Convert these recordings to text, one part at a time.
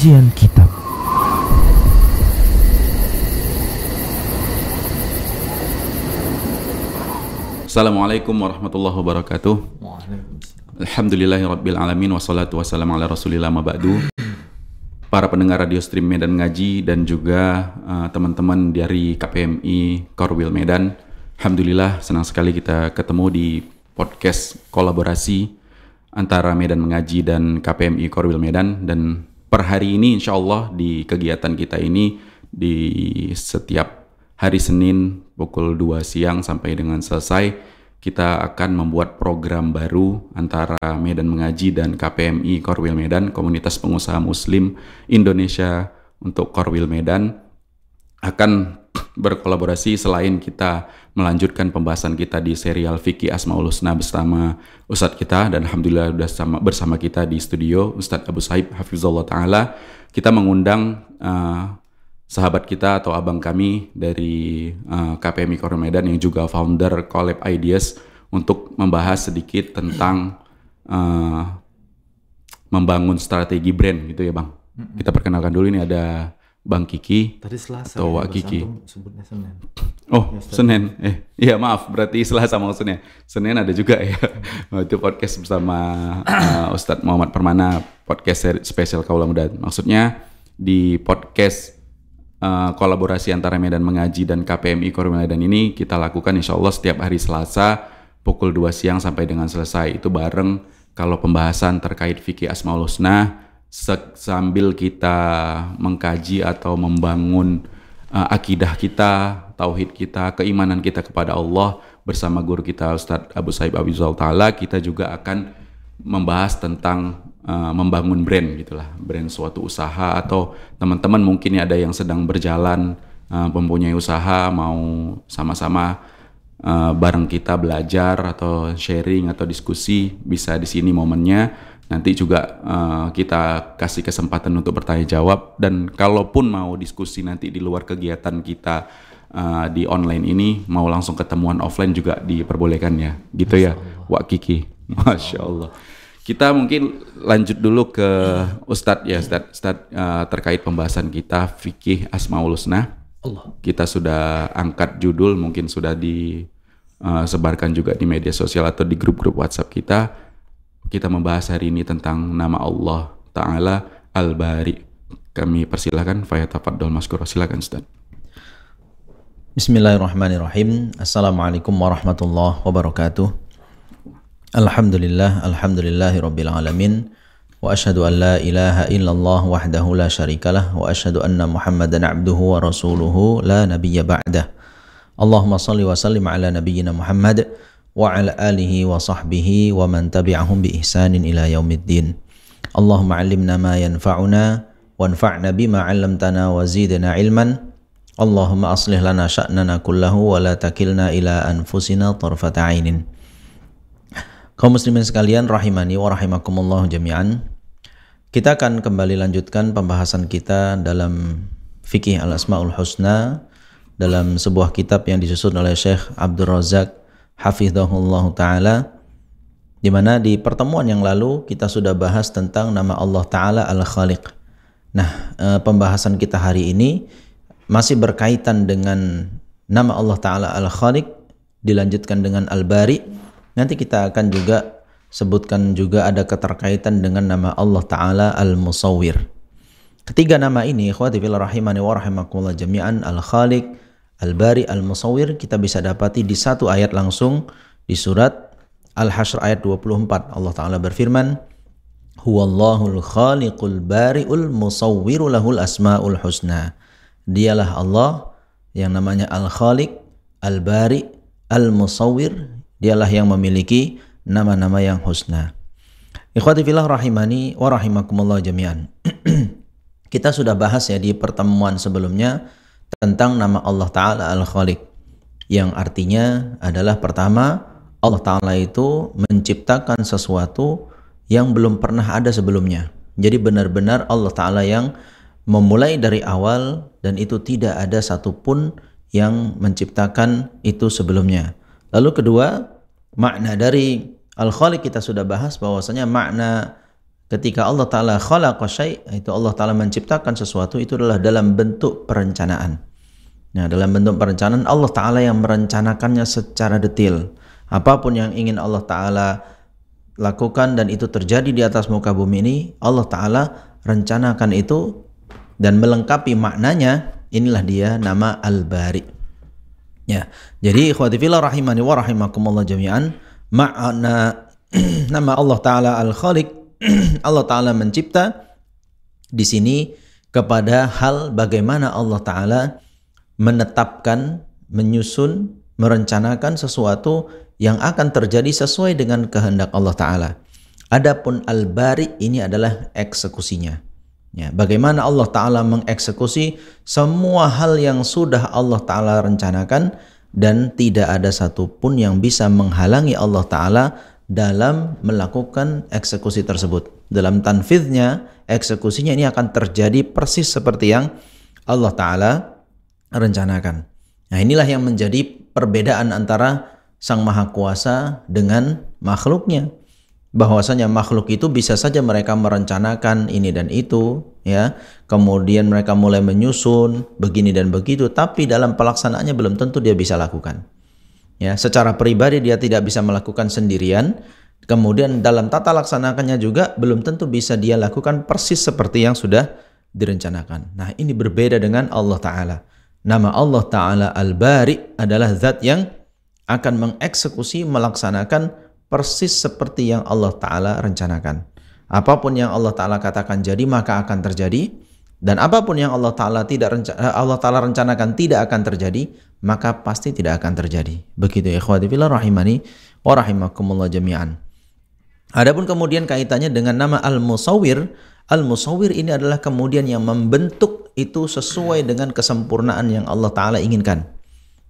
Kajian Kitab. Assalamualaikum warahmatullahi wabarakatuh. Alhamdulillahirabbil alamin wassalatu wassalamu ala Rasulillah ma ba'du. Para pendengar radio stream Medan Ngaji dan juga teman-teman dari KPMI Korwil Medan. Alhamdulillah senang sekali kita ketemu di podcast kolaborasi antara Medan Mengaji dan KPMI Korwil Medan. Dan per hari ini insya Allah di kegiatan kita ini di setiap hari Senin pukul 2 siang sampai dengan selesai, kita akan membuat program baru antara Medan Mengaji dan KPMI Korwil Medan, Komunitas Pengusaha Muslim Indonesia untuk Korwil Medan, akan berkolaborasi selain kita melanjutkan pembahasan kita di serial Fikih Asmaul Husna bersama Ustadz kita, dan Alhamdulillah sudah bersama kita di studio Ustadz Abu Saib Hafizullah Ta'ala. Kita mengundang sahabat kita atau abang kami dari KPMI Korwil Medan yang juga founder Collab Ideas untuk membahas sedikit tentang membangun strategi brand gitu ya Bang. Kita perkenalkan dulu, ini ada Bang Kiki. Tadi Selasa atau Wak Kiki. Sebutnya Senin. Oh, ya, Senin. Iya maaf, berarti Selasa maksudnya. Senin ada juga ya. Itu podcast bersama Ustadz Muhammad Permana, podcast spesial Kaula Muda. Maksudnya di podcast kolaborasi antara Medan Mengaji dan KPMI Korwil Medan ini kita lakukan insya Allah setiap hari Selasa pukul 2 siang sampai dengan selesai. Itu bareng kalau pembahasan terkait fikih Asmaul Husna sambil kita mengkaji atau membangun akidah kita, tauhid kita, keimanan kita kepada Allah bersama guru kita Ustadz Abu Saib Hafizullah Ta'ala. Kita juga akan membahas tentang membangun brand gitulah, brand suatu usaha, atau teman-teman mungkin ada yang sedang berjalan mempunyai usaha, mau sama-sama bareng kita belajar atau sharing atau diskusi, bisa di sini momennya. Nanti juga kita kasih kesempatan untuk bertanya jawab, dan kalaupun mau diskusi nanti di luar kegiatan kita di online ini, mau langsung ketemuan offline juga diperbolehkan ya, gitu ya Wak Kiki. Masya Allah. Kita mungkin lanjut dulu ke Ustadz ya, Ustadz terkait pembahasan kita fikih Asmaul Husna. Kita sudah angkat judul, mungkin sudah disebarkan juga di media sosial atau di grup-grup WhatsApp kita. Kita membahas hari ini tentang nama Allah Ta'ala Al-Bari. Kami persilahkan, fayatafaddal maskura. Silakan Ustadz. Bismillahirrahmanirrahim. Assalamualaikum warahmatullahi wabarakatuh. Alhamdulillahi rabbil alamin. Wa ashhadu an la ilaha illallah wahdahu la syarikalah. Wa ashhadu anna Muhammadan abduhu wa rasuluhu la nabiyya ba'dah. Allahumma salli wa sallim ala nabiyyina Muhammad wa ala alihi wa sahbihi wa man tabi'ahum bi ihsanin ila yaumiddin. Allahumma 'allimna ma yanfa'una wanfa'na bima 'allamtana wa zidna ilman. Allahumma aslih lana sya'nana kullahu wa la takilna ila anfusina tarfata 'ainin. Kaum muslimin sekalian rahimani wa rahimakumullah jami'an. Kita akan kembali lanjutkan pembahasan kita dalam fikih al-asmaul husna dalam sebuah kitab yang disusun oleh Syekh Abdul Razak hafizahullah ta'ala, di mana di pertemuan yang lalu kita sudah bahas tentang nama Allah Ta'ala Al-Khaliq. Nah, pembahasan kita hari ini masih berkaitan dengan nama Allah Ta'ala Al-Khaliq, dilanjutkan dengan Al-Bari. Nanti kita akan juga sebutkan juga ada keterkaitan dengan nama Allah Ta'ala Al-Musawwir. Ketiga nama ini, ikhwati fillah rahimani wa rahimakumullah jami'an, Al-Khaliq, Al-Bari, Al-Musawwir, kita bisa dapati di satu ayat langsung di surat Al-Hasyr ayat 24. Allah Ta'ala berfirman, Huwallahul khaliqul bari'ul musawwiru lahul asma'ul husna. Dialah Allah yang namanya Al-Khaliq, Al-Bari, Al-Musawwir. Dialah yang memiliki nama-nama yang husna. Ikhwati fillah rahimani wa rahimakumullah jami'an. Kita sudah bahas ya di pertemuan sebelumnya tentang nama Allah Ta'ala Al-Khaliq, yang artinya adalah pertama, Allah Ta'ala itu menciptakan sesuatu yang belum pernah ada sebelumnya. Jadi benar-benar Allah Ta'ala yang memulai dari awal, dan itu tidak ada satupun yang menciptakan itu sebelumnya. Lalu kedua, makna dari Al-Khaliq kita sudah bahas bahwasanya makna ketika Allah Ta'ala khalaqa syai', itu Allah Ta'ala menciptakan sesuatu, itu adalah dalam bentuk perencanaan. Nah, dalam bentuk perencanaan, Allah Ta'ala yang merencanakannya secara detail. Apapun yang ingin Allah Ta'ala lakukan dan itu terjadi di atas muka bumi ini, Allah Ta'ala rencanakan itu dan melengkapi maknanya. Inilah dia nama Al-Bari. Ya, jadi ikhwati fillah rahimani wa rahimakumullah jami'an, makna nama Allah Ta'ala Al-Khaliq, Allah Ta'ala mencipta di sini kepada hal bagaimana Allah Ta'ala menetapkan, menyusun, merencanakan sesuatu yang akan terjadi sesuai dengan kehendak Allah Ta'ala. Adapun Al-Bari ini adalah eksekusinya. Ya, bagaimana Allah Ta'ala mengeksekusi semua hal yang sudah Allah Ta'ala rencanakan dan tidak ada satupun yang bisa menghalangi Allah Ta'ala dalam melakukan eksekusi tersebut. Dalam tanfidnya, eksekusinya ini akan terjadi persis seperti yang Allah Ta'ala rencanakan. Nah, inilah yang menjadi perbedaan antara Sang Maha Kuasa dengan makhluknya. Bahwasanya makhluk itu bisa saja mereka merencanakan ini dan itu, ya. Kemudian mereka mulai menyusun begini dan begitu, tapi dalam pelaksanaannya belum tentu dia bisa lakukan. Ya, secara pribadi dia tidak bisa melakukan sendirian. Kemudian dalam tata laksanakannya juga belum tentu bisa dia lakukan persis seperti yang sudah direncanakan. Nah, ini berbeda dengan Allah Ta'ala. Nama Allah Ta'ala Al-Bari adalah zat yang akan mengeksekusi, melaksanakan persis seperti yang Allah Ta'ala rencanakan. Apapun yang Allah Ta'ala katakan jadi, maka akan terjadi. Dan apapun yang Allah Ta'ala rencanakan tidak akan terjadi, maka pasti tidak akan terjadi. Begitu ikhwati fillah rahimani wa rahimakumullah jami'an. Adapun kemudian kaitannya dengan nama Al-Musawwir. Al-Musawwir ini adalah kemudian yang membentuk itu sesuai dengan kesempurnaan yang Allah Ta'ala inginkan.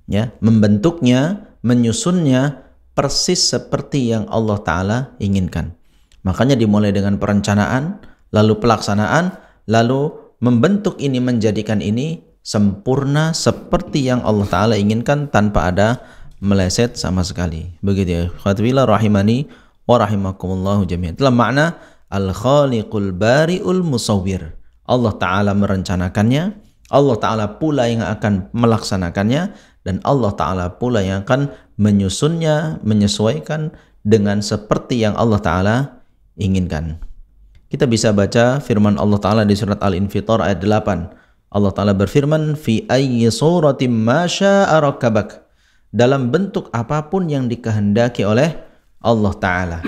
Ya, membentuknya, menyusunnya persis seperti yang Allah Ta'ala inginkan. Makanya dimulai dengan perencanaan, lalu pelaksanaan, lalu membentuk ini, menjadikan ini sempurna seperti yang Allah Ta'ala inginkan tanpa ada meleset sama sekali. Begitu ya. Khatwila rahimani wa rahimakumullahu jami'an. Itulah makna Al-Khaliqul Bari'ul Musawwir. Allah Ta'ala merencanakannya, Allah Ta'ala pula yang akan melaksanakannya, dan Allah Ta'ala pula yang akan menyusunnya, menyesuaikan dengan seperti yang Allah Ta'ala inginkan. Kita bisa baca firman Allah Ta'ala di surat Al-Infitar ayat 8. Allah Ta'ala berfirman, Fi ayyi suratim ma sya'a rakkabak. Dalam bentuk apapun yang dikehendaki oleh Allah Ta'ala.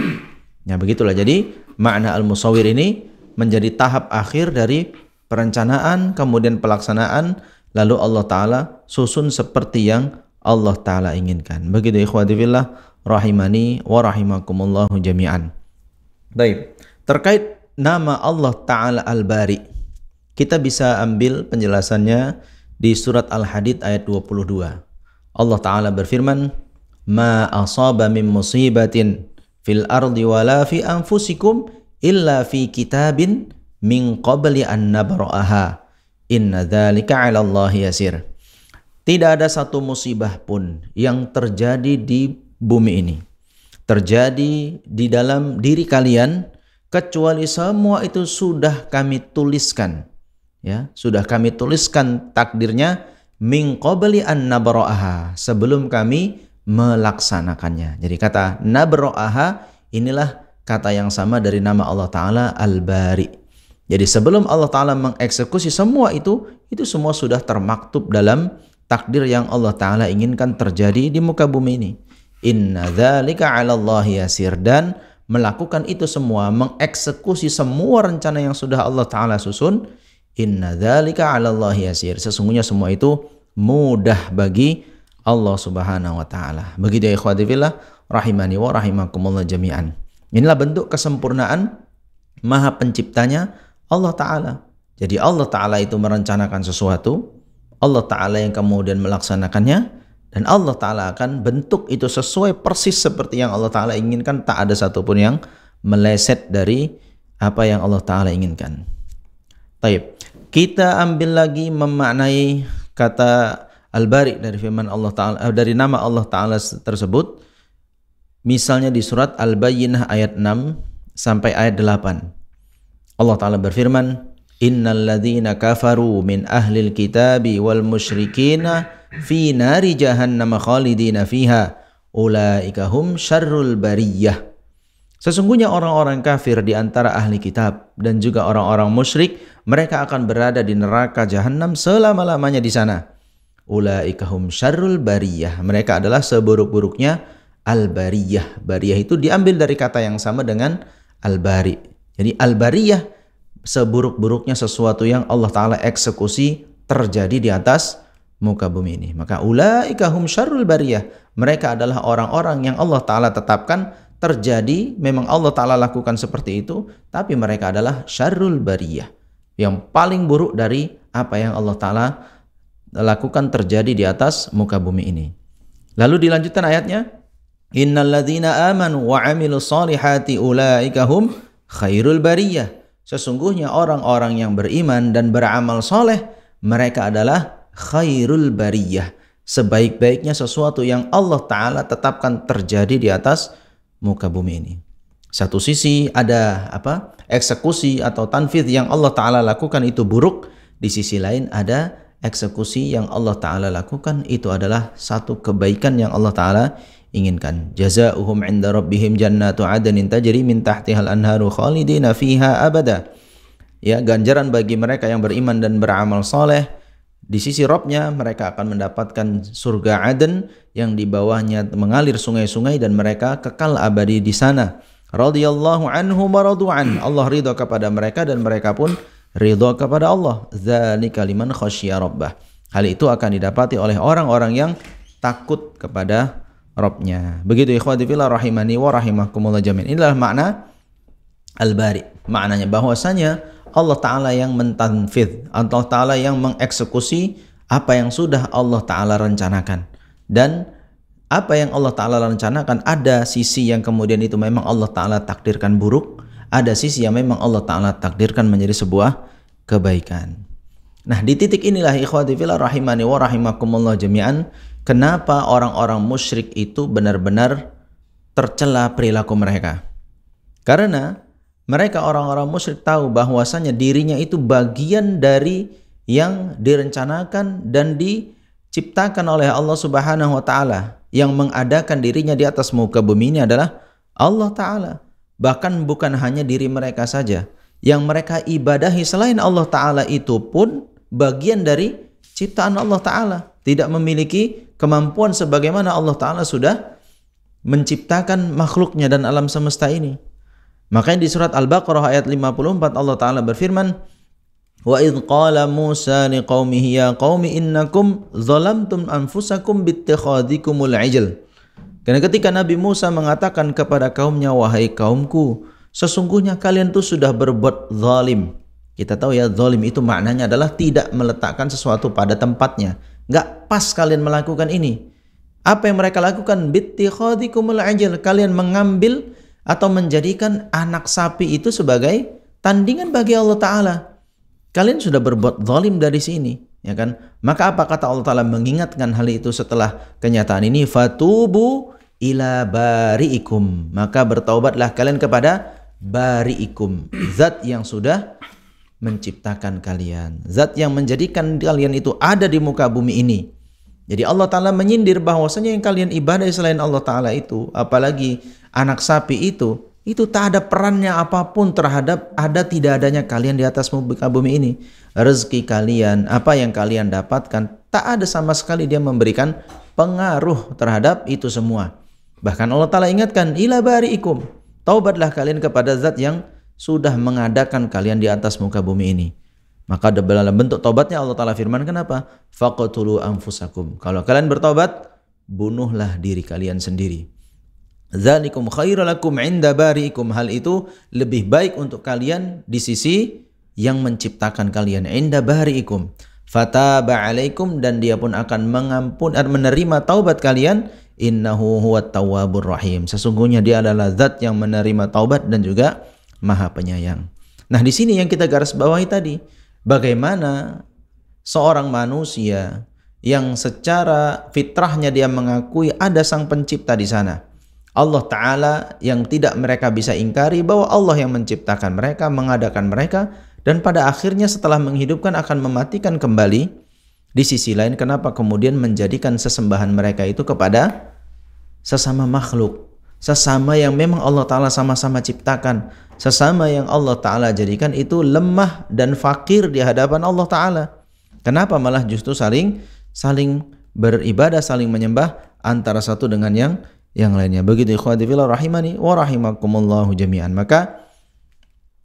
Ya, begitulah. Jadi makna Al-Musawwir ini menjadi tahap akhir dari perencanaan, kemudian pelaksanaan, lalu Allah Ta'ala susun seperti yang Allah Ta'ala inginkan. Begitu ikhwati fillah rahimani wa rahimakumullahu jami'an. Baik, terkait nama Allah Ta'ala Al-Bari, kita bisa ambil penjelasannya di surat Al-Hadid ayat 22. Allah Ta'ala berfirman, Ma asaba min musibatin fil ardi wala fi anfusikum illa fi kitabin min qabli an nabra'aha. Inna dzalika 'ala Allahi yasir. Tidak ada satu musibah pun yang terjadi di bumi ini, terjadi di dalam diri kalian, kecuali semua itu sudah kami tuliskan. Ya, sudah kami tuliskan takdirnya min qabli an nabra'aha, sebelum kami melaksanakannya. Jadi kata nabra'aha inilah kata yang sama dari nama Allah Ta'ala Al-Bari. Jadi sebelum Allah Ta'ala mengeksekusi semua itu semua sudah termaktub dalam takdir yang Allah Ta'ala inginkan terjadi di muka bumi ini. Inna dzalika 'ala Allahi yasir. Dan melakukan itu semua, mengeksekusi semua rencana yang sudah Allah Ta'ala susun, inna dzalika 'ala Allahi yasir. Sesungguhnya semua itu mudah bagi Allah Subhanahu wa Ta'ala. Begitu ya ikhwati fillah rahimani wa rahimakumullah jami'an. Inilah bentuk kesempurnaan Maha Penciptanya Allah Ta'ala. Jadi Allah Ta'ala itu merencanakan sesuatu, Allah Ta'ala yang kemudian melaksanakannya, dan Allah Ta'ala akan bentuk itu sesuai persis seperti yang Allah Ta'ala inginkan. Tak ada satupun yang meleset dari apa yang Allah Ta'ala inginkan. Taib. Kita ambil lagi memaknai kata Al-Bari dari firman Allah Ta'ala, dari nama Allah Ta'ala tersebut. Misalnya di surat Al-Bayyinah ayat 6 sampai ayat 8. Allah Ta'ala berfirman, Innal ladzina kafaru min ahlil kitabi wal musyrikina fi nari jahannam khalidina fiha ulaika hum syarrul bariyah. Sesungguhnya orang-orang kafir di antara ahli kitab dan juga orang-orang musyrik, mereka akan berada di neraka jahanam selama-lamanya di sana. Ulaika hum syarrul bariyah. Mereka adalah seburuk-buruknya al-bariyah. Bariyah itu diambil dari kata yang sama dengan al-bari. Jadi al-bariyah, seburuk-buruknya sesuatu yang Allah Ta'ala eksekusi terjadi di atas muka bumi ini. Maka ulaika hum syarrul bariyah. Mereka adalah orang-orang yang Allah Ta'ala tetapkan terjadi, memang Allah Ta'ala lakukan seperti itu, tapi mereka adalah syarrul bariyah, yang paling buruk dari apa yang Allah Ta'ala lakukan terjadi di atas muka bumi ini. Lalu dilanjutkan ayatnya, Innal ladzina amanu wa amilus solihati ulaika hum khairul bariyah. Sesungguhnya orang-orang yang beriman dan beramal soleh, mereka adalah khairul bariyah, sebaik-baiknya sesuatu yang Allah Ta'ala tetapkan terjadi di atas muka bumi ini. Satu sisi ada eksekusi atau tanfidz yang Allah Ta'ala lakukan itu buruk, di sisi lain ada eksekusi yang Allah Ta'ala lakukan itu adalah satu kebaikan yang Allah Ta'ala inginkan. Jazaohum 'inda rabbihim jannatu 'adnin tajri min tahtihal anharu khalidina fiha abada. Ya, ganjaran bagi mereka yang beriman dan beramal soleh, di sisi Rabb-nya mereka akan mendapatkan surga Aden yang di bawahnya mengalir sungai-sungai dan mereka kekal abadi di sana. Radhiyallahu anhum wa radu'an. Allah ridha kepada mereka dan mereka pun ridha kepada Allah. Dzalika liman khasyya rabbah. Hal itu akan didapati oleh orang-orang yang takut kepada Rabb-nya. Begitu ikhwati fillah rahimani wa rahimakumullah jami'an. Inilah makna al-bari. Maknanya bahwasanya Allah Ta'ala yang mentanfidz, Allah Ta'ala yang mengeksekusi apa yang sudah Allah Ta'ala rencanakan. Dan apa yang Allah Ta'ala rencanakan, ada sisi yang kemudian itu memang Allah Ta'ala takdirkan buruk, ada sisi yang memang Allah Ta'ala takdirkan menjadi sebuah kebaikan. Nah, di titik inilah ikhwati fillah rahimani wa rahimakumullah jami'an, kenapa orang-orang musyrik itu benar-benar tercela perilaku mereka. Karena mereka orang-orang musyrik tahu bahwasanya dirinya itu bagian dari yang direncanakan dan diciptakan oleh Allah Subhanahu wa Ta'ala. Yang mengadakan dirinya di atas muka bumi ini adalah Allah Ta'ala. Bahkan bukan hanya diri mereka saja, yang mereka ibadahi selain Allah Ta'ala itu pun bagian dari ciptaan Allah Ta'ala, tidak memiliki kemampuan sebagaimana Allah Ta'ala sudah menciptakan makhluknya dan alam semesta ini. Makanya di surat Al-Baqarah ayat 54 Allah Ta'ala berfirman, Wa idh qala Musa liqaumihi ya qaumi innakum zalamtum anfusakum bittikhadikumul ijl. Karena ketika Nabi Musa mengatakan kepada kaumnya, wahai kaumku, sesungguhnya kalian tuh sudah berbuat zalim. Kita tahu ya, zalim itu maknanya adalah tidak meletakkan sesuatu pada tempatnya. Enggak pas kalian melakukan ini. Apa yang mereka lakukan? Bittikhadikumul ijl. Kalian mengambil atau menjadikan anak sapi itu sebagai tandingan bagi Allah Ta'ala. Kalian sudah berbuat zalim dari sini, ya kan? Maka apa kata Allah Ta'ala mengingatkan hal itu setelah kenyataan ini? Fatubu ila bari'ikum. Maka bertaubatlah kalian kepada bari'ikum, zat yang sudah menciptakan kalian, zat yang menjadikan kalian itu ada di muka bumi ini. Jadi Allah Ta'ala menyindir bahwasanya yang kalian ibadah selain Allah Ta'ala itu, apalagi anak sapi itu tak ada perannya apapun terhadap tidak adanya kalian di atas muka bumi ini. Rezeki kalian, apa yang kalian dapatkan, tak ada sama sekali dia memberikan pengaruh terhadap itu semua. Bahkan Allah Ta'ala ingatkan, ila bari'ikum, taubatlah kalian kepada zat yang sudah mengadakan kalian di atas muka bumi ini. Maka dalam bentuk taubatnya Allah Ta'ala firman, kenapa? Faqtulu anfusakum. Kalau kalian bertobat, bunuhlah diri kalian sendiri. Dzalikum khairul lakum 'inda bari'ikum. Hal itu lebih baik untuk kalian di sisi yang menciptakan kalian. 'Inda bari'ikum. Fataba 'alaikum, dan dia pun akan menerima taubat kalian. Innahu huwat tawwabur rahim. Sesungguhnya dia adalah zat yang menerima taubat dan juga Maha Penyayang. Nah, di sini yang kita garis bawahi tadi, bagaimana seorang manusia yang secara fitrahnya dia mengakui ada sang pencipta di sana, Allah Ta'ala yang tidak mereka bisa ingkari bahwa Allah yang menciptakan mereka, mengadakan mereka, dan pada akhirnya setelah menghidupkan akan mematikan kembali. Di sisi lain, kenapa kemudian menjadikan sesembahan mereka itu kepada sesama makhluk, sesama yang memang Allah Ta'ala sama-sama ciptakan, sesama yang Allah Ta'ala jadikan itu lemah dan fakir di hadapan Allah Ta'ala. Kenapa malah justru saling beribadah, saling menyembah antara satu dengan yang lainnya. Begitu ikhwati fillah rahimani wa rahimakumullahu jami'an. Maka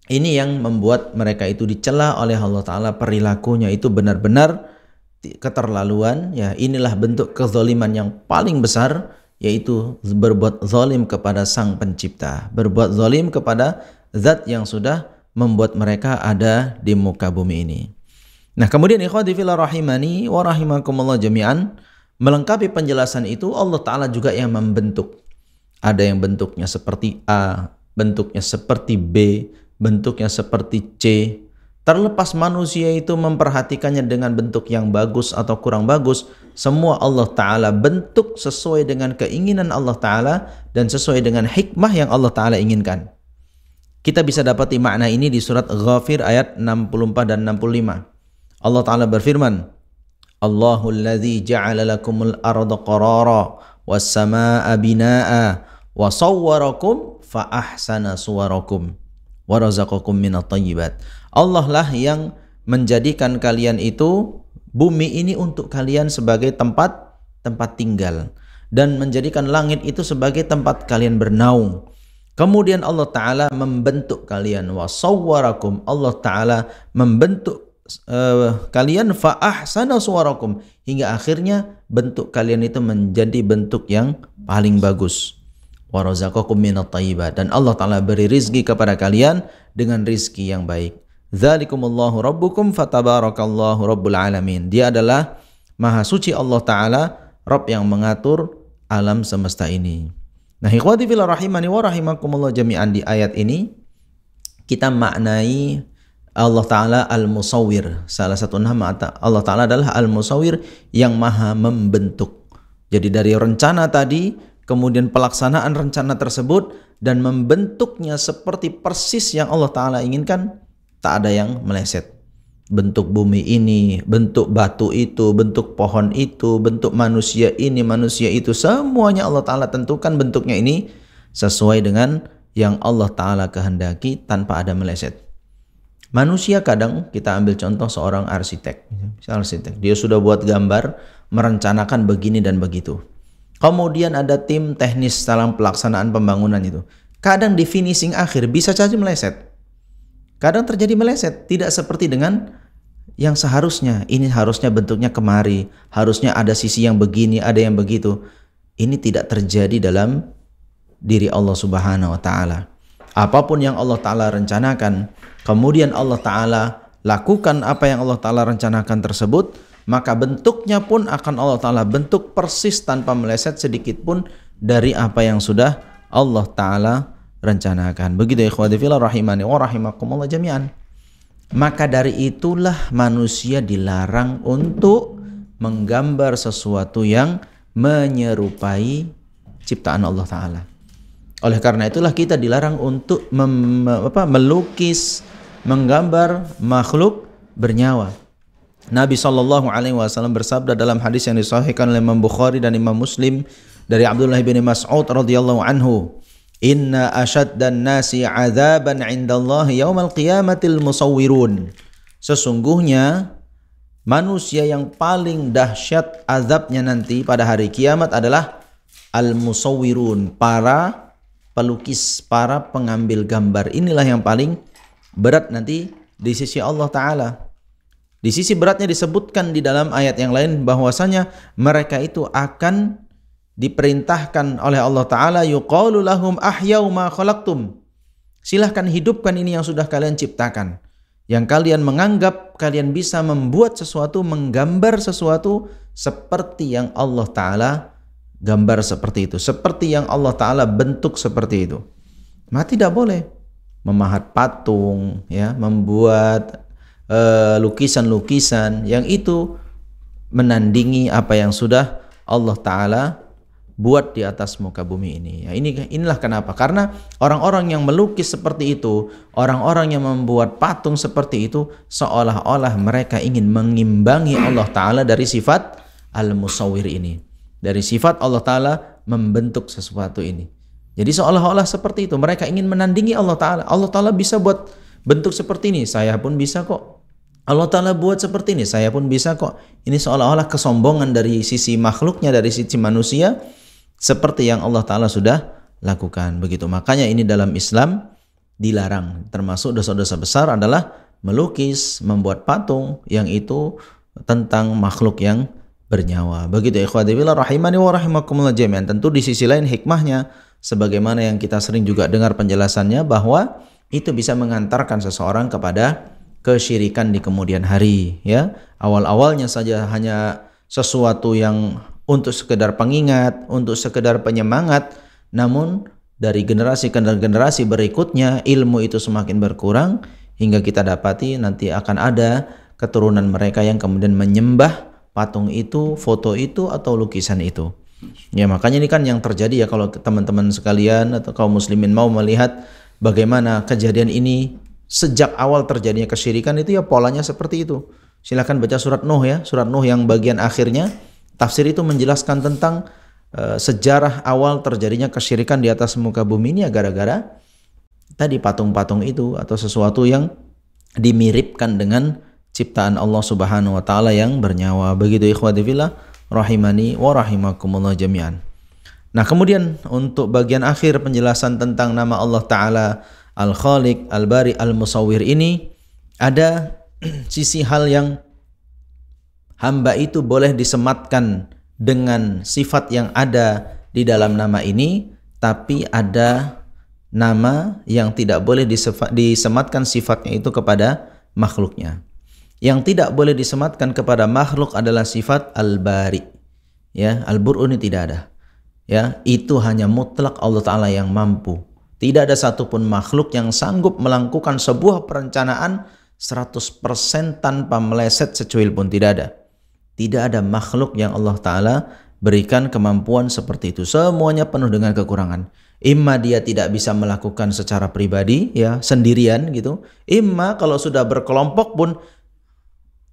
ini yang membuat mereka itu dicela oleh Allah Ta'ala, perilakunya itu benar-benar keterlaluan. Ya, inilah bentuk kezaliman yang paling besar, yaitu berbuat zalim kepada Sang Pencipta, berbuat zalim kepada zat yang sudah membuat mereka ada di muka bumi ini. Nah, kemudian ikhwati fillah rahimani wa rahimakumullah jami'an, melengkapi penjelasan itu Allah Ta'ala juga yang membentuk. Ada yang bentuknya seperti A, bentuknya seperti B, bentuknya seperti C. Terlepas manusia itu memperhatikannya dengan bentuk yang bagus atau kurang bagus, semua Allah Ta'ala bentuk sesuai dengan keinginan Allah Ta'ala dan sesuai dengan hikmah yang Allah Ta'ala inginkan. Kita bisa dapati makna ini di surat Ghafir ayat 64 dan 65. Allah Ta'ala berfirman, Allahul ladzi ja'ala lakumul arda qarara was samaa'a binaa'a wa sawwarakum fa ahsana suwarakum wa razaqakum minat thayyibat. Allah lah yang menjadikan kalian itu bumi ini untuk kalian sebagai tempat tinggal, dan menjadikan langit itu sebagai tempat kalian bernaung. Kemudian Allah Ta'ala membentuk kalian, wa sawwarakum, Allah Ta'ala membentuk kalian, fa ahsana suwarakum, hingga akhirnya bentuk kalian itu menjadi bentuk yang paling bagus. Wa razaqakum minat thayyibat, dan Allah Ta'ala beri rizki kepada kalian dengan rizki yang baik. Dzalikumullahu rabbukum fatabarakallahu rabbul alamin. Dia adalah maha suci Allah Ta'ala, Rabb yang mengatur alam semesta ini. Nah, ikhwati fillah rahimani wa rahimakumullah jami'an, di ayat ini kita maknai Allah Ta'ala Al-Musawwir. Salah satu nama Allah Ta'ala adalah Al-Musawwir, yang maha membentuk. Jadi dari rencana tadi, kemudian pelaksanaan rencana tersebut, dan membentuknya seperti persis yang Allah Ta'ala inginkan, tak ada yang meleset. Bentuk bumi ini, bentuk batu itu, bentuk pohon itu, bentuk manusia ini, manusia itu, semuanya Allah Ta'ala tentukan bentuknya ini sesuai dengan yang Allah Ta'ala kehendaki tanpa ada meleset. Manusia kadang, kita ambil contoh seorang arsitek. Dia sudah buat gambar, merencanakan begini dan begitu. Kemudian ada tim teknis dalam pelaksanaan pembangunan itu. Kadang di finishing akhir bisa saja meleset. Kadang terjadi meleset, tidak seperti dengan yang seharusnya. Ini harusnya bentuknya kemari, harusnya ada sisi yang begini, ada yang begitu. Ini tidak terjadi dalam diri Allah Subhanahu wa Ta'ala. Apapun yang Allah Ta'ala rencanakan, kemudian Allah Ta'ala lakukan apa yang Allah Ta'ala rencanakan tersebut, maka bentuknya pun akan Allah Ta'ala bentuk persis tanpa meleset sedikit pun dari apa yang sudah Allah Ta'ala rencanakan. Begitu ikhwati fillah rahimani wa rahimakumullah jami'an. Maka dari itulah manusia dilarang untuk menggambar sesuatu yang menyerupai ciptaan Allah Ta'ala. Oleh karena itulah kita dilarang untuk melukis, menggambar makhluk bernyawa. Nabi SAW bersabda dalam hadis yang disahihkan oleh Imam Bukhari dan Imam Muslim dari Abdullah bin Mas'ud radhiyallahu anhu, Inna asyaddan nasi azaban indallahi yaumal qiyamatil musawwirun. Sesungguhnya manusia yang paling dahsyat azabnya nanti pada hari kiamat adalah al-musawwirun, para pelukis, para pengambil gambar. Inilah yang paling berat nanti di sisi Allah Ta'ala. Di sisi beratnya disebutkan di dalam ayat yang lain bahwasanya mereka itu akan diperintahkan oleh Allah Ta'ala, yuqalu lahum ahyau ma khalaqtum. Silahkan hidupkan ini yang sudah kalian ciptakan. Yang kalian menganggap kalian bisa membuat sesuatu, menggambar sesuatu seperti yang Allah Ta'ala gambar seperti itu, seperti yang Allah Ta'ala bentuk seperti itu. Maka tidak boleh memahat patung, ya, membuat lukisan-lukisan yang itu menandingi apa yang sudah Allah Ta'ala buat di atas muka bumi ini. Ya, inilah kenapa. Karena orang-orang yang melukis seperti itu, orang-orang yang membuat patung seperti itu, seolah-olah mereka ingin mengimbangi Allah Ta'ala dari sifat al-musawwir ini. Dari sifat Allah Ta'ala membentuk sesuatu ini. Jadi seolah-olah seperti itu. Mereka ingin menandingi Allah Ta'ala. Allah Ta'ala bisa buat bentuk seperti ini, saya pun bisa kok. Allah Ta'ala buat seperti ini, saya pun bisa kok. Ini seolah-olah kesombongan dari sisi makhluknya, dari sisi manusia, seperti yang Allah Ta'ala sudah lakukan. Begitu. Makanya ini dalam Islam dilarang. Termasuk dosa-dosa besar adalah melukis, membuat patung yang itu tentang makhluk yang bernyawa. Begitu ikhwati fillah rahimani wa rahimakumullah jami'an. Tentu di sisi lain hikmahnya, sebagaimana yang kita sering juga dengar penjelasannya, bahwa itu bisa mengantarkan seseorang kepada kesyirikan di kemudian hari, ya. Awal-awalnya saja hanya sesuatu yang untuk sekedar pengingat, untuk sekedar penyemangat, namun dari generasi ke generasi berikutnya ilmu itu semakin berkurang hingga kita dapati nanti akan ada keturunan mereka yang kemudian menyembah patung itu, foto itu, atau lukisan itu. Ya, makanya ini kan yang terjadi ya, kalau teman-teman sekalian atau kaum muslimin mau melihat bagaimana kejadian ini sejak awal terjadinya kesyirikan itu, ya polanya seperti itu. Silakan baca surat Nuh ya, surat Nuh yang bagian akhirnya tafsir itu menjelaskan tentang sejarah awal terjadinya kesyirikan di atas muka bumi ini ya gara-gara tadi patung-patung itu atau sesuatu yang dimiripkan dengan ciptaan Allah Subhanahu wa taala yang bernyawa. Begitu ikhwati fillah rahimani wa rahimakumullah jami'an. Nah, kemudian untuk bagian akhir penjelasan tentang nama Allah Ta'ala Al-Khaliq, Al-Bari, Al-Musawwir ini, ada sisi hal yang hamba itu boleh disematkan dengan sifat yang ada di dalam nama ini, tapi ada nama yang tidak boleh disematkan sifatnya itu kepada makhluknya. Yang tidak boleh disematkan kepada makhluk adalah sifat Al-Bari. Ya, Al-Bur'u ini tidak ada. Ya, itu hanya mutlak Allah Ta'ala yang mampu. Tidak ada satupun makhluk yang sanggup melakukan sebuah perencanaan 100% tanpa meleset secuil pun, tidak ada. Tidak ada makhluk yang Allah Ta'ala berikan kemampuan seperti itu. Semuanya penuh dengan kekurangan. Imma dia tidak bisa melakukan secara pribadi, ya, sendirian gitu. Imma kalau sudah berkelompok pun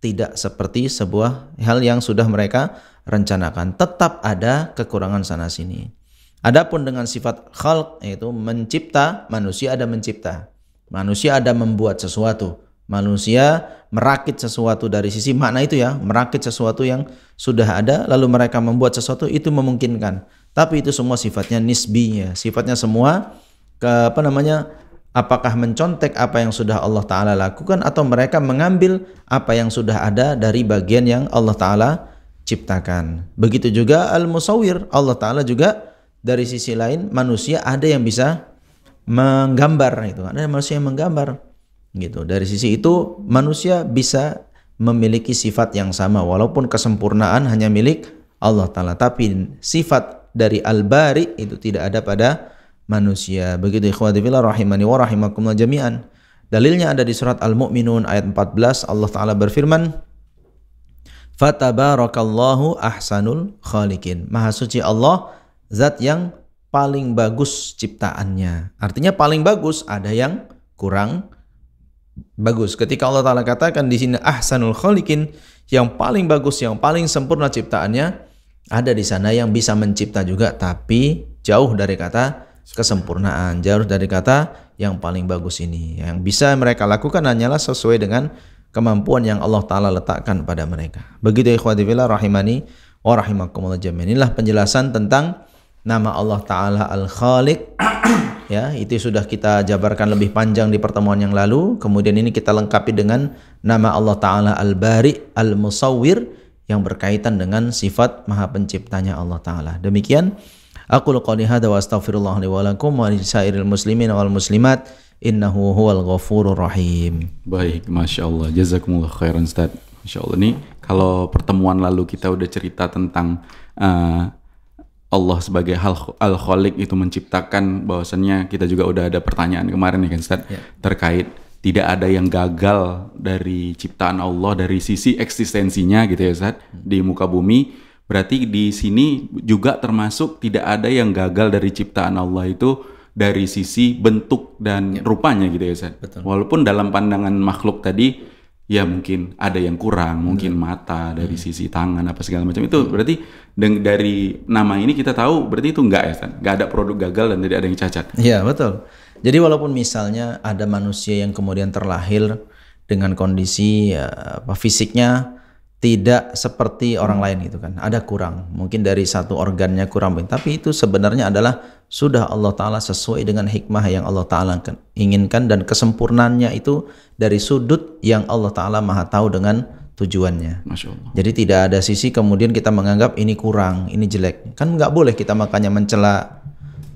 tidak seperti sebuah hal yang sudah mereka rencanakan. Tetap ada kekurangan sana sini. Adapun dengan sifat khalq, yaitu mencipta, manusia ada mencipta. Manusia ada membuat sesuatu. Manusia merakit sesuatu dari sisi makna itu ya, merakit sesuatu yang sudah ada lalu mereka membuat sesuatu, itu memungkinkan. Tapi itu semua sifatnya nisbi ya, sifatnya semua apakah mencontek apa yang sudah Allah Ta'ala lakukan atau mereka mengambil apa yang sudah ada dari bagian yang Allah Ta'ala ciptakan. Begitu juga Al-Musawwir, Allah Ta'ala juga dari sisi lain manusia ada yang bisa menggambar, itu ada manusia yang menggambar gitu. Dari sisi itu manusia bisa memiliki sifat yang sama walaupun kesempurnaan hanya milik Allah Ta'ala, tapi sifat dari Al-Bari itu tidak ada pada manusia. Begitu ikhwati fillah rahimani wa rahimakumullah jami'an. Dalilnya ada di surat Al-Mu'minun ayat 14, Allah Ta'ala berfirman, fatabarakallahu ahsanul khaliqin. Maha suci Allah, zat yang paling bagus ciptaannya. Artinya paling bagus, ada yang kurang bagus. Ketika Allah Ta'ala katakan di sini ahsanul khaliqin, yang paling bagus, yang paling sempurna ciptaannya, ada di sana yang bisa mencipta juga, tapi jauh dari kata kesempurnaan, jauh dari kata yang paling bagus ini. Yang bisa mereka lakukan hanyalah sesuai dengan kemampuan yang Allah Ta'ala letakkan pada mereka. Begitu ikhwati fillah rahimani wa rahimakumullah jami'an. Inilah penjelasan tentang nama Allah Ta'ala Al-Khaliq. Ya, itu sudah kita jabarkan lebih panjang di pertemuan yang lalu. Kemudian ini kita lengkapi dengan nama Allah Ta'ala Al-Bari, Al-Musawwir, yang berkaitan dengan sifat maha penciptanya Allah Ta'ala. Demikian aqulu qouli hadza wa astaghfirullah li wa lakum wa lisairil muslimin wal muslimat innahu huwal ghafurur rahim. Baik, Masya Allah, jazakumullah khairan Ustaz. Masya Allah, nih kalau pertemuan lalu kita udah cerita tentang Allah sebagai Al-Khaliq itu menciptakan, bahwasannya kita juga udah ada pertanyaan kemarin ya kan Ustaz, ya, terkait tidak ada yang gagal dari ciptaan Allah dari sisi eksistensinya gitu ya Ustaz di muka bumi. Berarti di sini juga termasuk tidak ada yang gagal dari ciptaan Allah itu dari sisi bentuk dan rupanya gitu ya Ustaz. Betul. Walaupun dalam pandangan makhluk tadi ya mungkin ada yang kurang, mungkin mata dari sisi tangan apa segala macam itu berarti dari nama ini kita tahu berarti itu enggak ya Ustaz. Enggak ada produk gagal dan tidak ada yang cacat. Iya, betul. Jadi walaupun misalnya ada manusia yang kemudian terlahir dengan kondisi fisiknya tidak seperti orang lain gitu kan, ada kurang, mungkin dari satu organnya kurang, tapi itu sebenarnya adalah sudah Allah Ta'ala sesuai dengan hikmah yang Allah Ta'ala inginkan, dan kesempurnaannya itu dari sudut yang Allah Ta'ala maha tahu dengan tujuannya. Masya Allah. Jadi tidak ada sisi kemudian kita menganggap ini kurang, ini jelek, kan nggak boleh kita makanya mencela